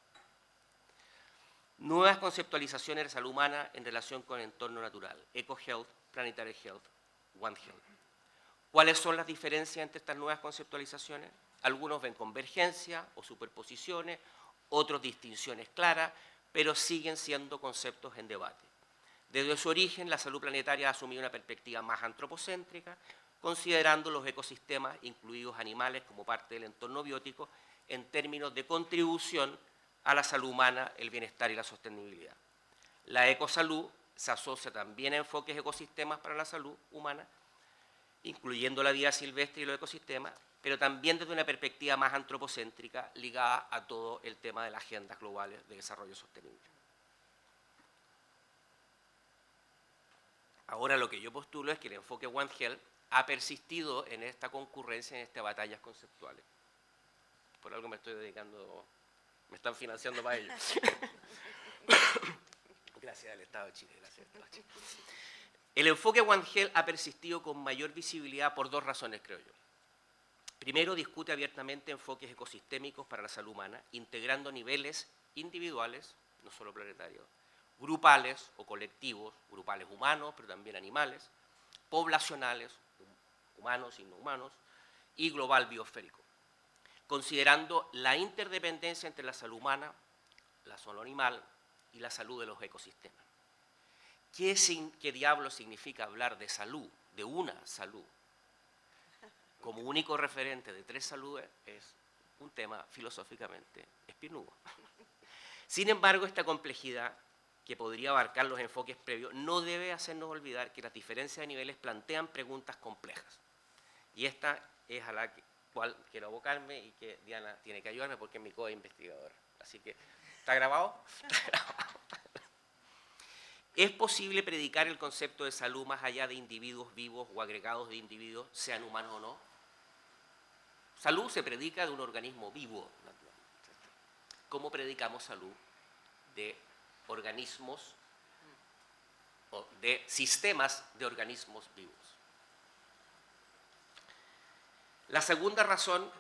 S5: Nuevas conceptualizaciones de salud humana en relación con el entorno natural, eco-health, planetary health, one health. ¿Cuáles son las diferencias entre estas nuevas conceptualizaciones? Algunos ven convergencia o superposiciones, otros distinciones claras, pero siguen siendo conceptos en debate. Desde su origen, la salud planetaria ha asumido una perspectiva más antropocéntrica, considerando los ecosistemas, incluidos animales, como parte del entorno biótico, en términos de contribución a la salud humana, el bienestar y la sostenibilidad. La ecosalud se asocia también a enfoques ecosistemas para la salud humana, incluyendo la vida silvestre y los ecosistemas, pero también desde una perspectiva más antropocéntrica ligada a todo el tema de las agendas globales de desarrollo sostenible. Ahora lo que yo postulo es que el enfoque One Health ha persistido en esta concurrencia, en estas batallas conceptuales. Por algo me estoy dedicando, me están financiando para ello. Gracias al Estado de Chile, gracias al Estado de Chile. El enfoque One Health ha persistido con mayor visibilidad por dos razones, creo yo. Primero, discute abiertamente enfoques ecosistémicos para la salud humana, integrando niveles individuales, no solo planetarios, grupales o colectivos, grupales humanos, pero también animales, poblacionales, humanos y no humanos, y global biosférico, considerando la interdependencia entre la salud humana, la salud animal y la salud de los ecosistemas. ¿Qué diablo significa hablar de salud, de una salud, como único referente de tres saludes? Es un tema filosóficamente espinudo. Sin embargo, esta complejidad, que podría abarcar los enfoques previos, no debe hacernos olvidar que las diferencias de niveles plantean preguntas complejas. Y esta es a la cual quiero abocarme y que Diana tiene que ayudarme porque es mi co-investigadora. Así que, ¿está grabado? ¿Está grabado? ¿Es posible predicar el concepto de salud más allá de individuos vivos o agregados de individuos, sean humanos o no? Salud se predica de un organismo vivo, naturalmente. ¿Cómo predicamos salud de organismos o de sistemas de organismos vivos? La segunda razón,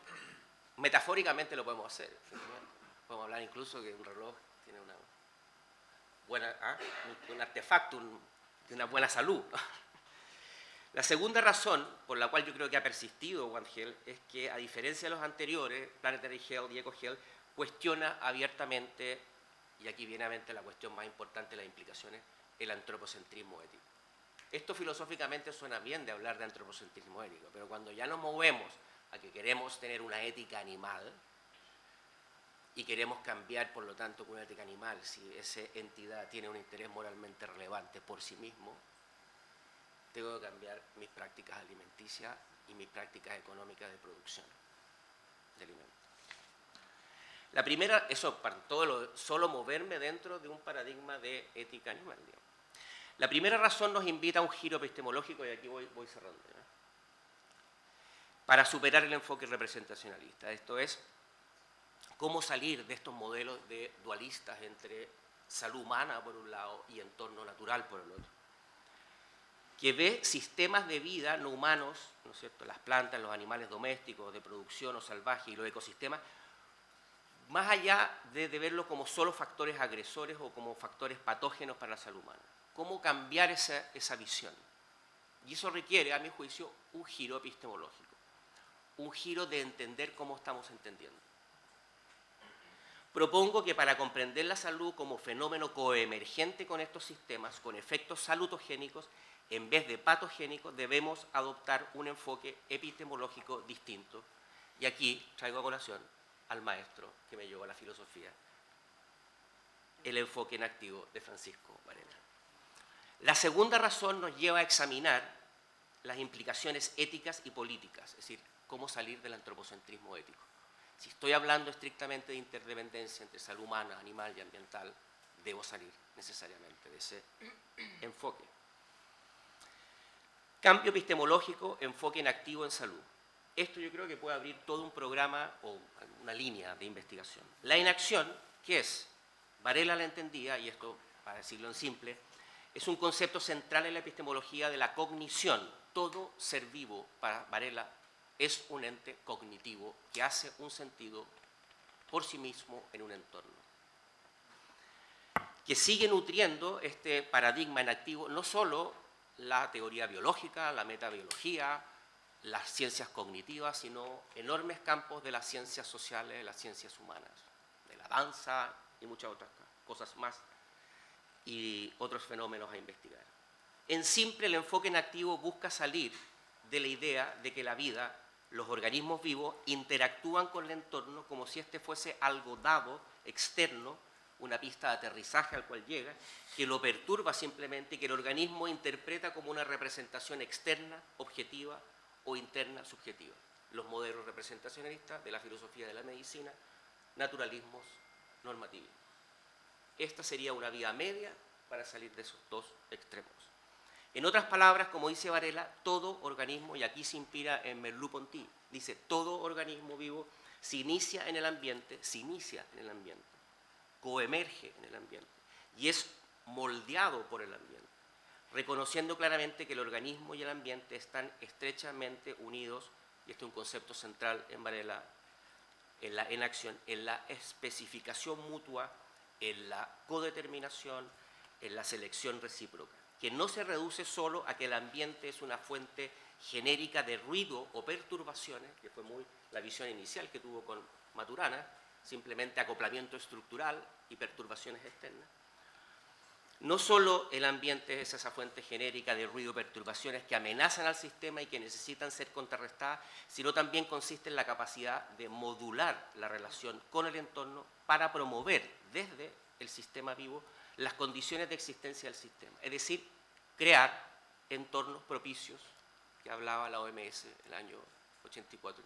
S5: metafóricamente lo podemos hacer. Podemos hablar incluso que un reloj tiene una buena, un artefacto de una buena salud. La segunda razón por la cual yo creo que ha persistido One Health es que, a diferencia de los anteriores, Planetary Health y Eco Health, cuestiona abiertamente, y aquí viene a mente la cuestión más importante de las implicaciones, el antropocentrismo ético. Esto filosóficamente suena bien de hablar de antropocentrismo ético, pero cuando ya nos movemos a que queremos tener una ética animal y queremos cambiar, por lo tanto, con una ética animal, si esa entidad tiene un interés moralmente relevante por sí mismo, tengo que cambiar mis prácticas alimenticias y mis prácticas económicas de producción de alimentos. La primera, eso para solo moverme dentro de un paradigma de ética animal, digamos. La primera razón nos invita a un giro epistemológico, y aquí voy cerrando, ¿no?, para superar el enfoque representacionalista. Esto es, cómo salir de estos modelos de dualistas entre salud humana por un lado y entorno natural por el otro, que ve sistemas de vida no humanos, ¿no es cierto?, las plantas, los animales domésticos, de producción o salvaje, y los ecosistemas, más allá de verlos como solo factores agresores o como factores patógenos para la salud humana. ¿Cómo cambiar esa visión? Y eso requiere, a mi juicio, un giro epistemológico, un giro de entender cómo estamos entendiendo. Propongo que para comprender la salud como fenómeno coemergente con estos sistemas, con efectos salutogénicos, en vez de patogénicos, debemos adoptar un enfoque epistemológico distinto. Y aquí traigo a colación al maestro que me llevó a la filosofía, el enfoque en activo de Francisco Varela. La segunda razón nos lleva a examinar las implicaciones éticas y políticas, es decir, cómo salir del antropocentrismo ético. Si estoy hablando estrictamente de interdependencia entre salud humana, animal y ambiental, debo salir necesariamente de ese enfoque. Cambio epistemológico, enfoque en activo en salud. Esto yo creo que puede abrir todo un programa o una línea de investigación. La inacción, ¿qué es? Varela la entendía, y esto, para decirlo en simple, es un concepto central en la epistemología de la cognición. Todo ser vivo, para Varela, es un ente cognitivo que hace un sentido por sí mismo en un entorno, que sigue nutriendo este paradigma en activo no solo la teoría biológica, la metabiología, las ciencias cognitivas, sino enormes campos de las ciencias sociales, de las ciencias humanas, de la danza y muchas otras cosas más y otros fenómenos a investigar. En simple, el enfoque en activo busca salir de la idea de que la vida, los organismos vivos, interactúan con el entorno como si este fuese algo dado, externo, una pista de aterrizaje al cual llega, que lo perturba simplemente y que el organismo interpreta como una representación externa, objetiva o interna, subjetiva. Los modelos representacionalistas de la filosofía de la medicina, naturalismos, normativismo. Esta sería una vía media para salir de esos dos extremos. En otras palabras, como dice Varela, todo organismo, y aquí se inspira en Merleau-Ponty, dice, todo organismo vivo se inicia en el ambiente, coemerge en el ambiente y es moldeado por el ambiente. reconociendo claramente que el organismo y el ambiente están estrechamente unidos, y este es un concepto central en Varela, en acción, en la especificación mutua, en la codeterminación, en la selección recíproca, que no se reduce solo a que el ambiente es una fuente genérica de ruido o perturbaciones, que fue muy la visión inicial que tuvo con Maturana, simplemente acoplamiento estructural y perturbaciones externas. No solo el ambiente es esa fuente genérica de ruido y perturbaciones que amenazan al sistema y que necesitan ser contrarrestadas, sino también consiste en la capacidad de modular la relación con el entorno para promover desde el sistema vivo las condiciones de existencia del sistema. Es decir, crear entornos propicios, que hablaba la OMS en el año 84,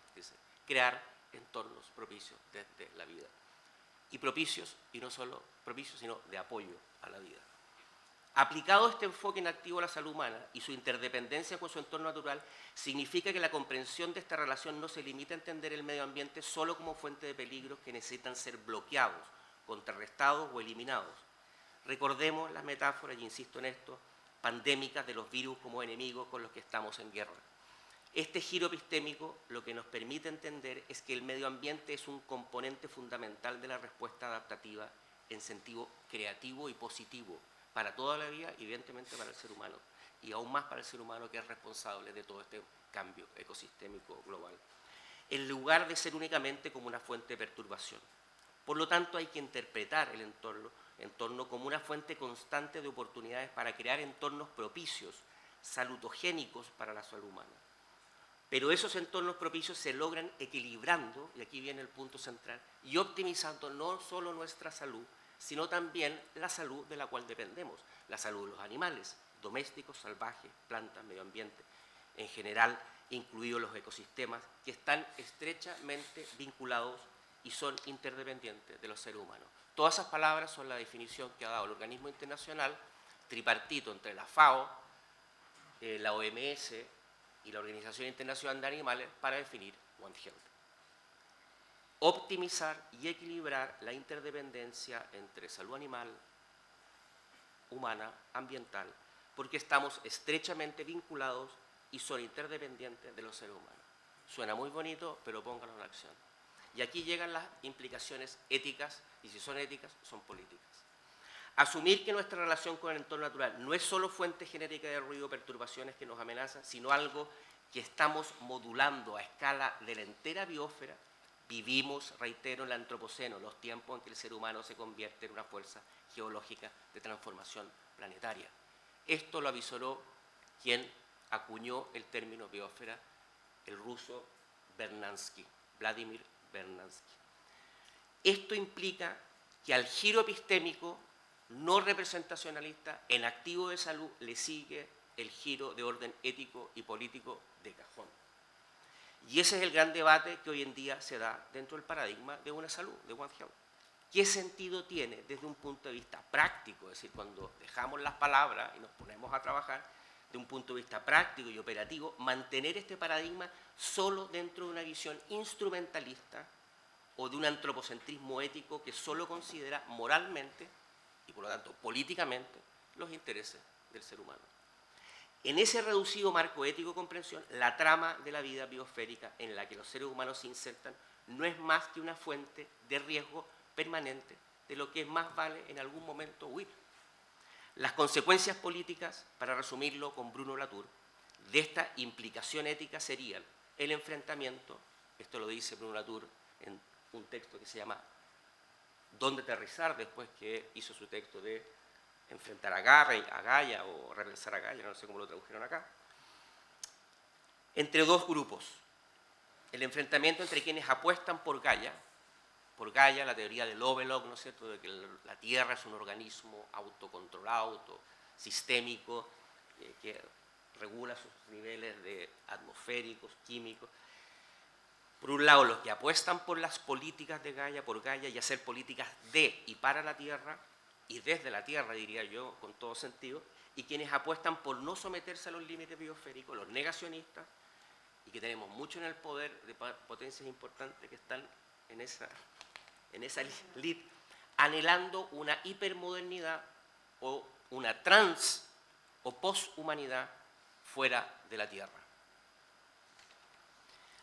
S5: crear entornos propicios desde la vida. Y propicios, y no solo propicios, sino de apoyo a la vida. Aplicado este enfoque inactivo a la salud humana y su interdependencia con su entorno natural, significa que la comprensión de esta relación no se limita a entender el medio ambiente solo como fuente de peligros que necesitan ser bloqueados, contrarrestados o eliminados. Recordemos las metáforas, y insisto en esto, pandémicas de los virus como enemigos con los que estamos en guerra. Este giro epistémico lo que nos permite entender es que el medio ambiente es un componente fundamental de la respuesta adaptativa en sentido creativo y positivo, para toda la vida y evidentemente para el ser humano, y aún más para el ser humano que es responsable de todo este cambio ecosistémico global, en lugar de ser únicamente como una fuente de perturbación. Por lo tanto, hay que interpretar el entorno como una fuente constante de oportunidades para crear entornos propicios, salutogénicos para la salud humana. Pero esos entornos propicios se logran equilibrando, y aquí viene el punto central, y optimizando no solo nuestra salud, sino también la salud de la cual dependemos, la salud de los animales, domésticos, salvajes, plantas, medio ambiente, en general, incluidos los ecosistemas, que están estrechamente vinculados y son interdependientes de los seres humanos. Todas esas palabras son la definición que ha dado el organismo internacional, tripartito entre la FAO, la OMS y la Organización Internacional de Animales, para definir One Health. Optimizar y equilibrar la interdependencia entre salud animal, humana, ambiental, porque estamos estrechamente vinculados y son interdependientes de los seres humanos. Suena muy bonito, pero pónganlo en acción. Y aquí llegan las implicaciones éticas, y si son éticas, son políticas. Asumir que nuestra relación con el entorno natural no es solo fuente genérica de ruido o perturbaciones que nos amenazan, sino algo que estamos modulando a escala de la entera biosfera. Vivimos, reitero, en el antropoceno, los tiempos en que el ser humano se convierte en una fuerza geológica de transformación planetaria. Esto lo avisoró quien acuñó el término biosfera, el ruso Bernansky, Vladimir Bernansky. Esto implica que al giro epistémico no representacionalista en activo de salud le sigue el giro de orden ético y político de cajón. Y ese es el gran debate que hoy en día se da dentro del paradigma de una salud, de One Health. ¿Qué sentido tiene desde un punto de vista práctico? Es decir, cuando dejamos las palabras y nos ponemos a trabajar de un punto de vista práctico y operativo, mantener este paradigma solo dentro de una visión instrumentalista o de un antropocentrismo ético que solo considera moralmente y por lo tanto políticamente los intereses del ser humano. En ese reducido marco ético de comprensión, la trama de la vida biosférica en la que los seres humanos se insertan no es más que una fuente de riesgo permanente de lo que más vale en algún momento huir. Las consecuencias políticas, para resumirlo con Bruno Latour, de esta implicación ética serían el enfrentamiento, esto lo dice Bruno Latour en un texto que se llama ¿Dónde aterrizar?, después que hizo su texto de enfrentar a Gaia o regresar a Gaia, no sé cómo lo tradujeron acá, entre dos grupos. El enfrentamiento entre quienes apuestan por Gaia, la teoría de Lovelock, ¿no es cierto?, de que la Tierra es un organismo autocontrolado, autosistémico, que regula sus niveles de atmosféricos, químicos. Por un lado, los que apuestan por las políticas de Gaia, por Gaia, y hacer políticas de y para la Tierra, y desde la Tierra, diría yo, con todo sentido, y quienes apuestan por no someterse a los límites biosféricos, los negacionistas, y que tenemos mucho en el poder de potencias importantes que están en esa lid, anhelando una hipermodernidad o una o poshumanidad fuera de la Tierra.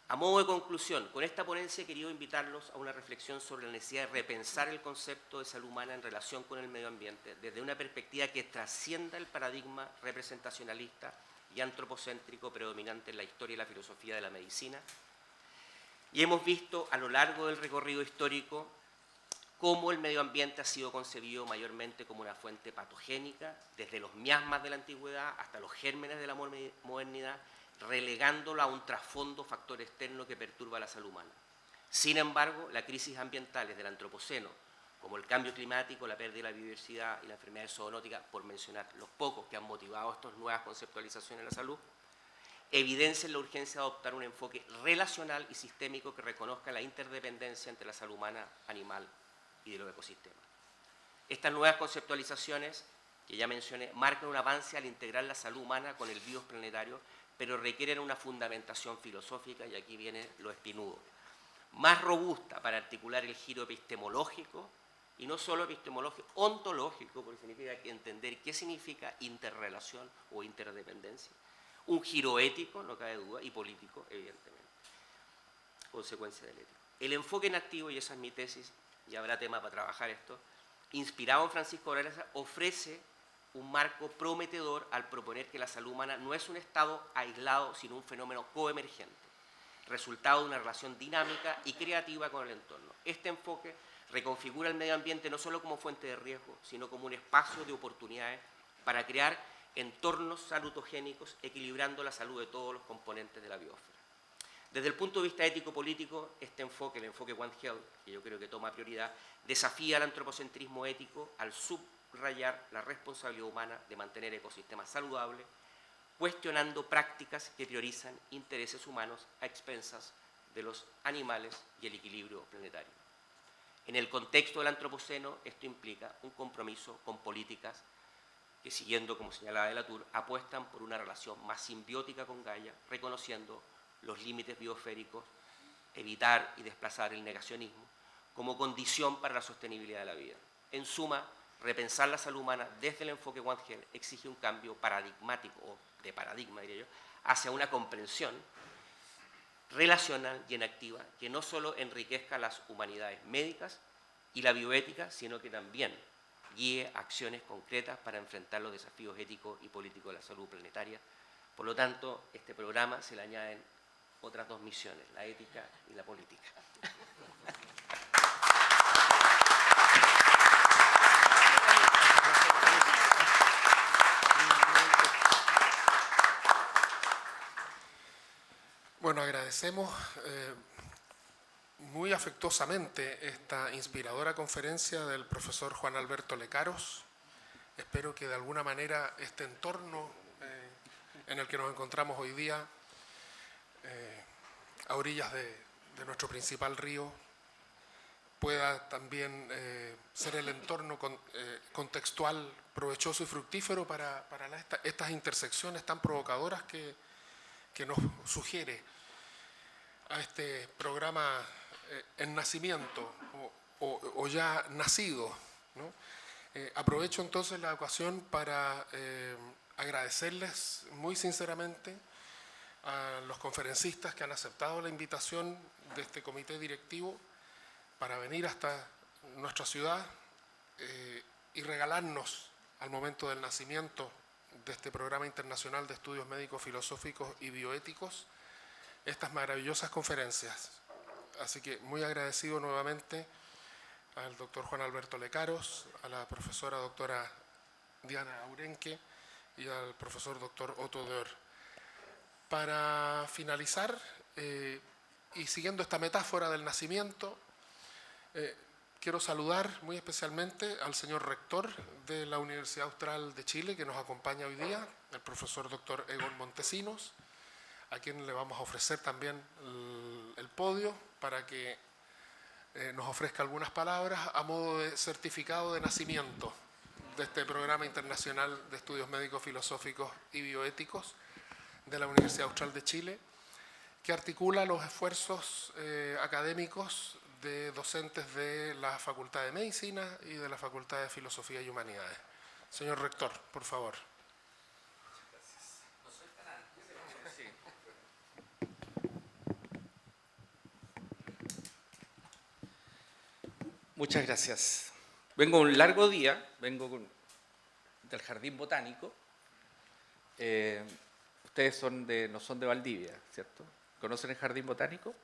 S5: A modo de conclusión, con esta ponencia he querido invitarlos a una reflexión sobre la necesidad de repensar el concepto de salud humana en relación con el medio ambiente desde una perspectiva que trascienda el paradigma representacionalista y antropocéntrico predominante en la historia y la filosofía de la medicina. Y hemos visto a lo largo del recorrido histórico cómo el medio ambiente ha sido concebido mayormente como una fuente patogénica, desde los miasmas de la antigüedad hasta los gérmenes de la modernidad, relegándolo a un trasfondo factor externo que perturba la salud humana. Sin embargo, las crisis ambientales del antropoceno, como el cambio climático, la pérdida de la biodiversidad y la enfermedad zoonótica, por mencionar los pocos que han motivado estas nuevas conceptualizaciones de la salud, evidencian la urgencia de adoptar un enfoque relacional y sistémico que reconozca la interdependencia entre la salud humana, animal y de los ecosistemas. Estas nuevas conceptualizaciones, que ya mencioné, marcan un avance al integrar la salud humana con el bios planetario, pero requieren una fundamentación filosófica, y aquí viene lo espinudo, más robusta para articular el giro epistemológico, y no solo epistemológico, ontológico, porque significa entender qué significa interrelación o interdependencia, un giro ético, no cabe duda, y político, evidentemente, consecuencia del ético. El enfoque en activo, y esa es mi tesis, y habrá tema para trabajar esto, inspirado en Francisco Varela, ofrece un marco prometedor al proponer que la salud humana no es un estado aislado, sino un fenómeno coemergente, resultado de una relación dinámica y creativa con el entorno. Este enfoque reconfigura el medio ambiente no solo como fuente de riesgo, sino como un espacio de oportunidades para crear entornos salutogénicos, equilibrando la salud de todos los componentes de la biosfera. Desde el punto de vista ético-político, este enfoque, el enfoque One Health, que yo creo que toma prioridad, desafía el antropocentrismo ético al subrayar la responsabilidad humana de mantener ecosistemas saludables, cuestionando prácticas que priorizan intereses humanos a expensas de los animales y el equilibrio planetario. En el contexto del antropoceno, esto implica un compromiso con políticas que, siguiendo, como señalaba de la Tour, apuestan por una relación más simbiótica con Gaia, reconociendo los límites biosféricos, evitar y desplazar el negacionismo como condición para la sostenibilidad de la vida. En suma, repensar la salud humana desde el enfoque One Health exige un cambio paradigmático, o de paradigma, diría yo, hacia una comprensión relacional y en activa que no solo enriquezca las humanidades médicas y la bioética, sino que también guíe acciones concretas para enfrentar los desafíos éticos y políticos de la salud planetaria. Por lo tanto, este programa se le añaden otras dos misiones, la ética y la política.
S1: Bueno, agradecemos muy afectuosamente esta inspiradora conferencia del profesor Juan Alberto Lecaros. Espero que de alguna manera este entorno en el que nos encontramos hoy día, a orillas de nuestro principal río, pueda también ser el entorno contextual, provechoso y fructífero para estas intersecciones tan provocadoras que nos sugiere a este programa en nacimiento o ya nacido, ¿no? Aprovecho entonces la ocasión para agradecerles muy sinceramente a los conferencistas que han aceptado la invitación de este comité directivo para venir hasta nuestra ciudad y regalarnos al momento del nacimiento de este programa internacional de estudios médicos, filosóficos y bioéticos estas maravillosas conferencias. Así que muy agradecido nuevamente al doctor Juan Alberto Lecaros, a la profesora doctora Diana Aurenque y al profesor doctor Otto Dörr. Para finalizar, y siguiendo esta metáfora del nacimiento, quiero saludar muy especialmente al señor rector de la Universidad Austral de Chile, que nos acompaña hoy día, el profesor doctor Egon Montesinos, a quien le vamos a ofrecer también el podio para que nos ofrezca algunas palabras a modo de certificado de nacimiento de este programa internacional de estudios médicos, filosóficos y bioéticos de la Universidad Austral de Chile, que articula los esfuerzos académicos de docentes de la Facultad de Medicina y de la Facultad de Filosofía y Humanidades. Señor rector, por favor.
S6: Muchas gracias. Vengo un largo día, del Jardín Botánico. Ustedes no son de Valdivia, ¿cierto? ¿Conocen el Jardín Botánico?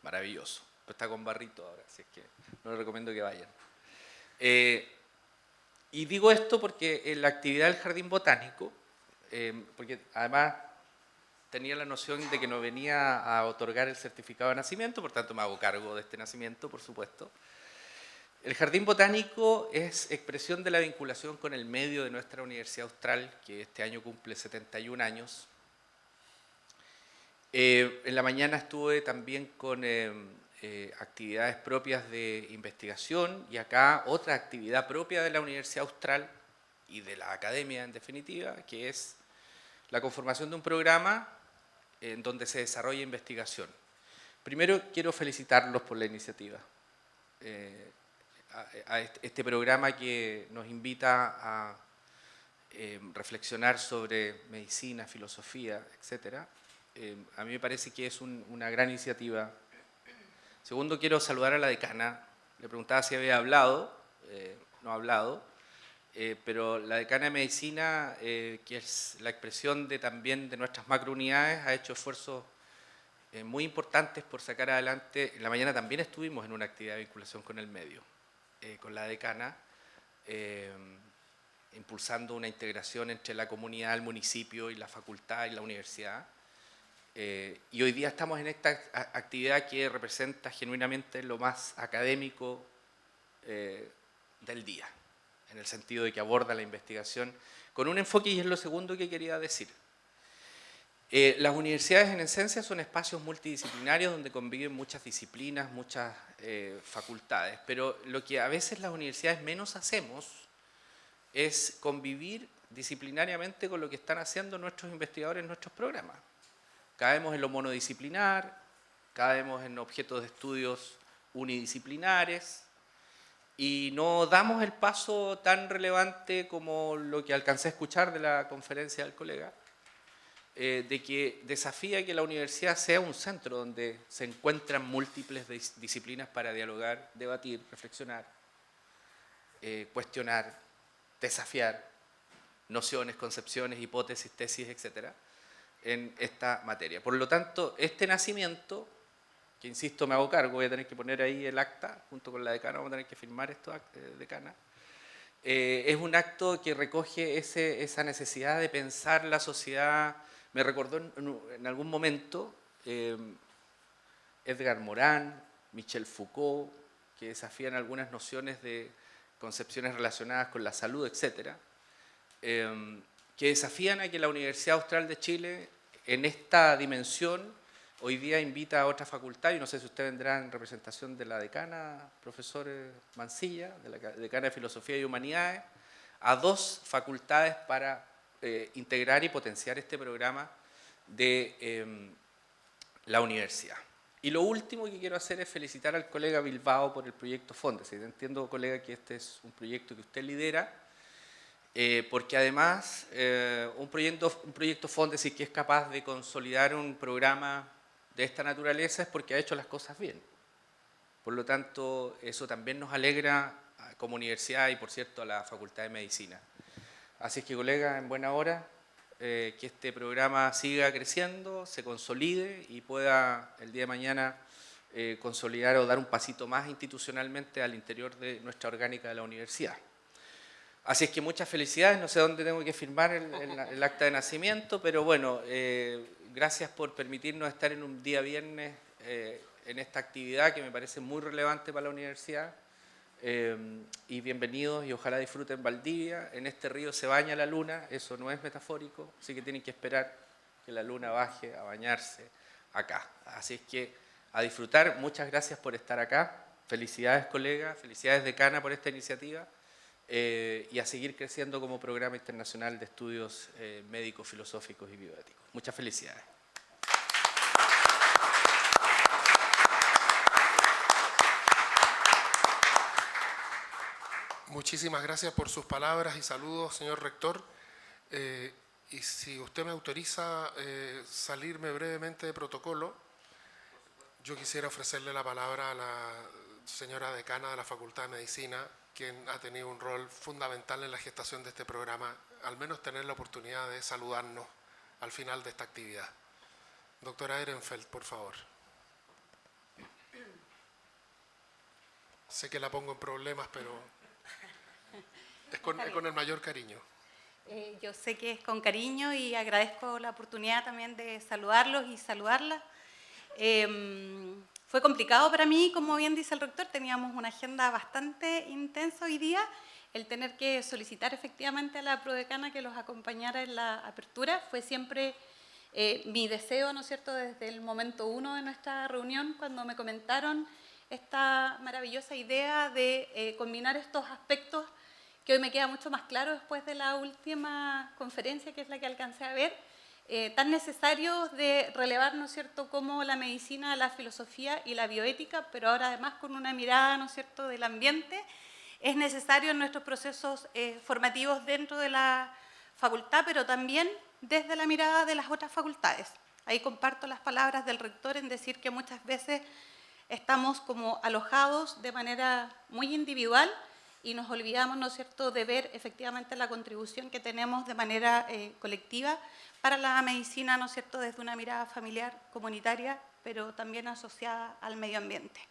S6: Maravilloso. Pero está con barrito ahora, así es que no les recomiendo que vayan. Y digo esto porque en la actividad del Jardín Botánico, porque además tenía la noción de que no venía a otorgar el certificado de nacimiento, por tanto me hago cargo de este nacimiento, por supuesto. El Jardín Botánico es expresión de la vinculación con el medio de nuestra Universidad Austral, que este año cumple 71 años. En la mañana estuve también con actividades propias de investigación y acá otra actividad propia de la Universidad Austral y de la academia en definitiva, que es la conformación de un programa en donde se desarrolla investigación. Primero quiero felicitarlos por la iniciativa. A este programa que nos invita a reflexionar sobre medicina, filosofía, etc. A mí me parece que es una gran iniciativa. Segundo, quiero saludar a la decana. Le preguntaba si había hablado, no ha hablado, pero la decana de medicina, que es la expresión también de nuestras macrounidades, ha hecho esfuerzos muy importantes por sacar adelante. En la mañana también estuvimos en una actividad de vinculación con el medio, con la decana, impulsando una integración entre la comunidad, el municipio y la facultad y la universidad. Y hoy día estamos en esta actividad que representa genuinamente lo más académico del día, en el sentido de que aborda la investigación con un enfoque, y es lo segundo que quería decir. Las universidades en esencia son espacios multidisciplinarios donde conviven muchas disciplinas, muchas facultades, pero lo que a veces las universidades menos hacemos es convivir disciplinariamente con lo que están haciendo nuestros investigadores en nuestros programas. Caemos en lo monodisciplinar, caemos en objetos de estudios unidisciplinares y no damos el paso tan relevante como lo que alcancé a escuchar de la conferencia del colega, de que desafía que la universidad sea un centro donde se encuentran múltiples disciplinas para dialogar, debatir, reflexionar, cuestionar, desafiar nociones, concepciones, hipótesis, tesis, etcétera, en esta materia. Por lo tanto, este nacimiento, que insisto, me hago cargo, voy a tener que poner ahí el acta, junto con la decana, vamos a tener que firmar esto, decana, es un acto que recoge esa necesidad de pensar la sociedad. Me recordó en algún momento Edgar Morin, Michel Foucault, que desafían algunas nociones de concepciones relacionadas con la salud, etcétera, que desafían a que la Universidad Austral de Chile, en esta dimensión, hoy día invita a otra facultad, y no sé si usted vendrá en representación de la decana, profesor Mancilla, de la decana de Filosofía y Humanidades, a 2 facultades para integrar y potenciar este programa de la universidad. Y lo último que quiero hacer es felicitar al colega Bilbao por el proyecto Fondes. Entiendo, colega, que este es un proyecto que usted lidera, porque además un proyecto Fondes, y que es capaz de consolidar un programa de esta naturaleza, es porque ha hecho las cosas bien. Por lo tanto, eso también nos alegra como universidad y, por cierto, a la Facultad de Medicina. Así es que, colega, en buena hora, que este programa siga creciendo, se consolide y pueda el día de mañana consolidar o dar un pasito más institucionalmente al interior de nuestra orgánica de la universidad. Así es que muchas felicidades, no sé dónde tengo que firmar el acta de nacimiento, pero bueno, gracias por permitirnos estar en un día viernes en esta actividad que me parece muy relevante para la universidad. Y bienvenidos, y ojalá disfruten Valdivia. En este río se baña la luna, eso no es metafórico, así que tienen que esperar que la luna baje a bañarse acá. Así es que a disfrutar, muchas gracias por estar acá, felicidades colegas, felicidades decana por esta iniciativa, y a seguir creciendo como programa internacional de estudios médicos, filosóficos y bioéticos. Muchas felicidades.
S1: Muchísimas gracias por sus palabras y saludos, señor rector. Y si usted me autoriza salirme brevemente de protocolo, yo quisiera ofrecerle la palabra a la señora decana de la Facultad de Medicina, quien ha tenido un rol fundamental en la gestación de este programa, al menos tener la oportunidad de saludarnos al final de esta actividad. Doctora Ehrenfeld, por favor. Sé que la pongo en problemas, pero es con el mayor cariño.
S7: Yo sé que es con cariño y agradezco la oportunidad también de saludarlos y saludarlas. Fue complicado para mí, como bien dice el rector, teníamos una agenda bastante intensa hoy día. El tener que solicitar efectivamente a la prodecana que los acompañara en la apertura fue siempre mi deseo, ¿no es cierto?, desde el momento uno de nuestra reunión, cuando me comentaron esta maravillosa idea de combinar estos aspectos que hoy me queda mucho más claro después de la última conferencia, que es la que alcancé a ver, tan necesarios de relevar, ¿no es cierto?, como la medicina, la filosofía y la bioética, pero ahora además con una mirada, ¿no es cierto?, del ambiente, es necesario en nuestros procesos formativos dentro de la facultad, pero también desde la mirada de las otras facultades. Ahí comparto las palabras del rector en decir que muchas veces estamos como alojados de manera muy individual y nos olvidamos, ¿no es cierto?, de ver efectivamente la contribución que tenemos de manera colectiva para la medicina, ¿no es cierto?, desde una mirada familiar, comunitaria, pero también asociada al medio ambiente.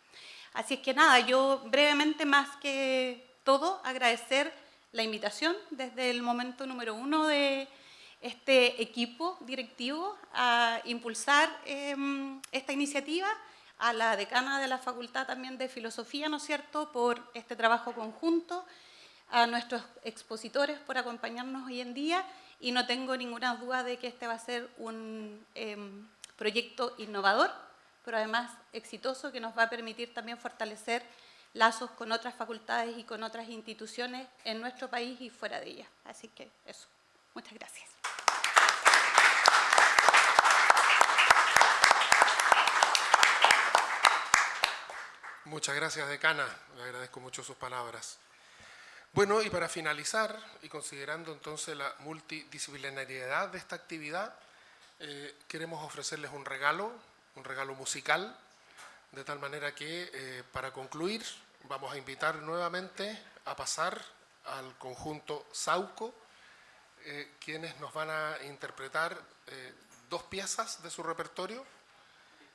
S7: Así es que nada, yo brevemente, más que todo, agradecer la invitación desde el momento número uno de este equipo directivo a impulsar esta iniciativa, a la decana de la Facultad también de Filosofía, ¿no es cierto?, por este trabajo conjunto, a nuestros expositores por acompañarnos hoy en día, y no tengo ninguna duda de que este va a ser un proyecto innovador, pero además exitoso, que nos va a permitir también fortalecer lazos con otras facultades y con otras instituciones en nuestro país y fuera de ella. Así que eso. Muchas gracias.
S1: Muchas gracias, decana. Le agradezco mucho sus palabras. Bueno, y para finalizar, y considerando entonces la multidisciplinariedad de esta actividad, queremos ofrecerles un regalo musical, de tal manera que para concluir vamos a invitar nuevamente a pasar al conjunto Sauco, quienes nos van a interpretar dos piezas de su repertorio.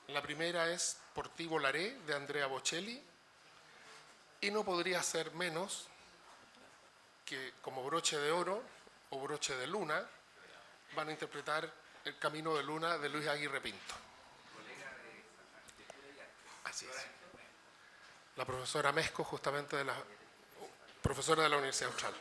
S1: La primera es Por ti volaré, de Andrea Bocelli, y no podría ser menos que como broche de oro o broche de luna van a interpretar El Camino de Luna de Luis Aguirre Pinto. Así es. La profesora Mesco, justamente profesora de la Universidad Austral.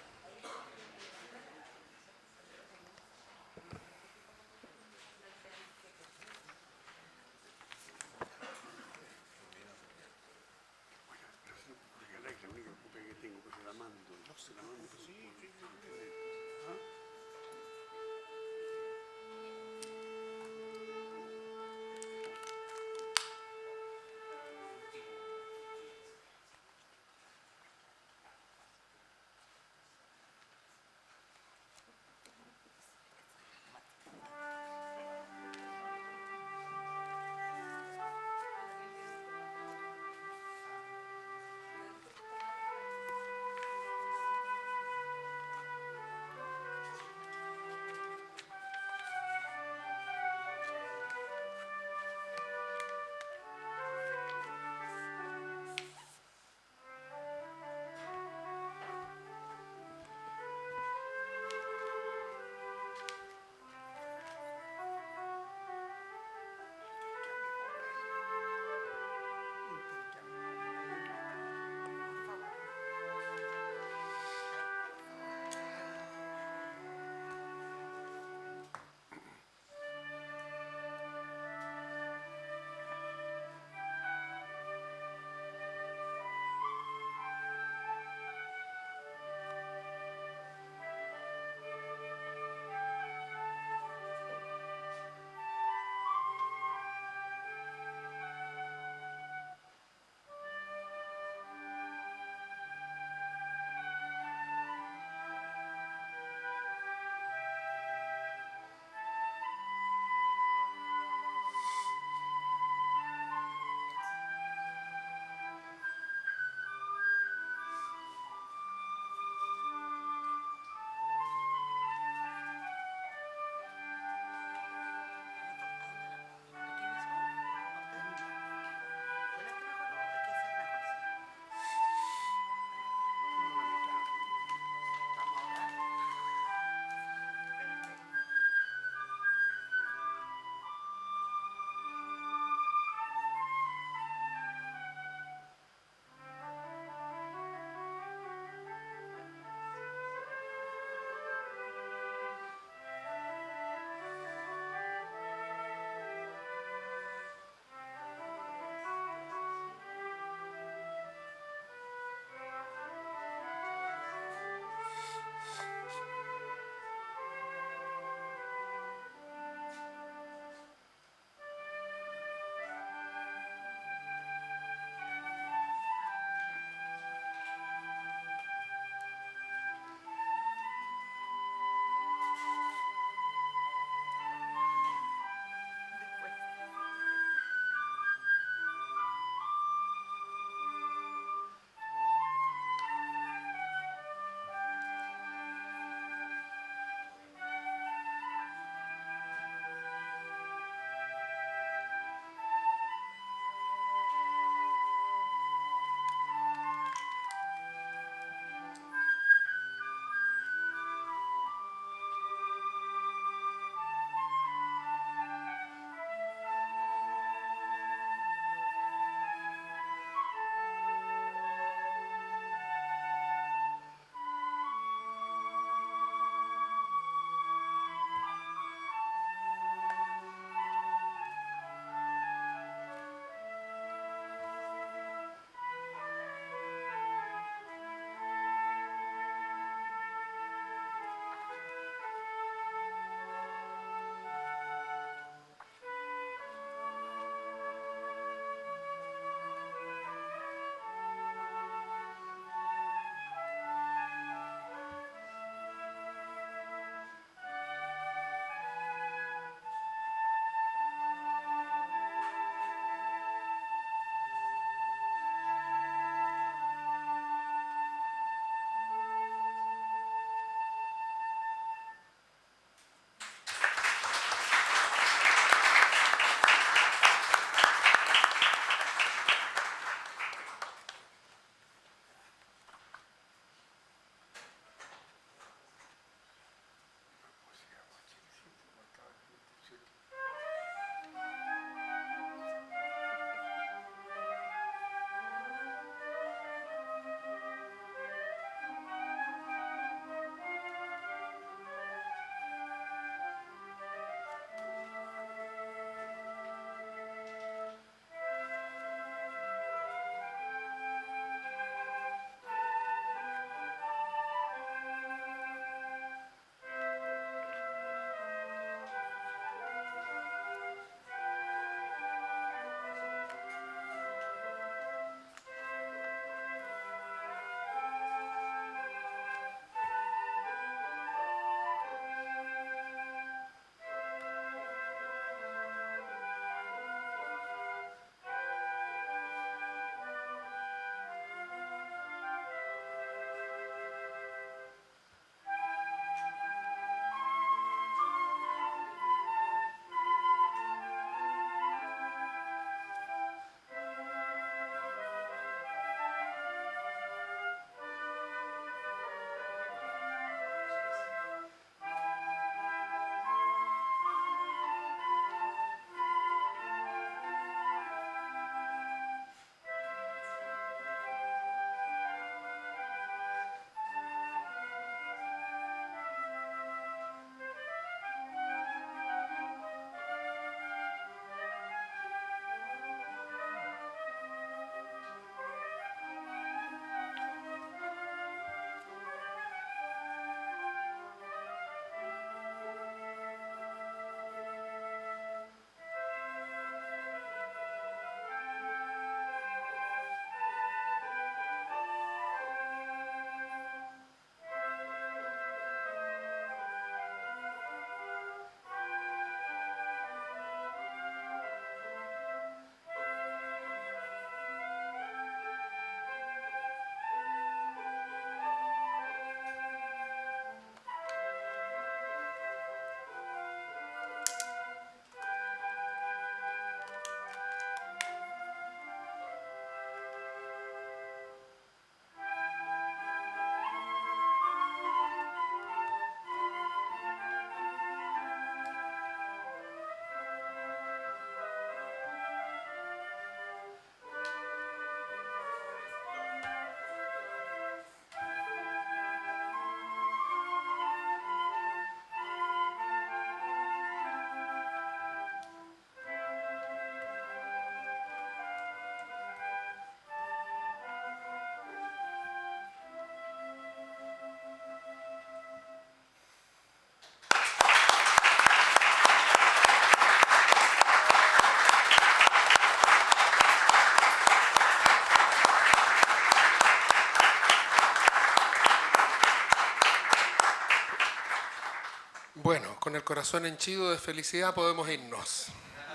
S1: con el corazón henchido de felicidad podemos irnos.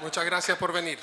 S1: Muchas gracias por venir.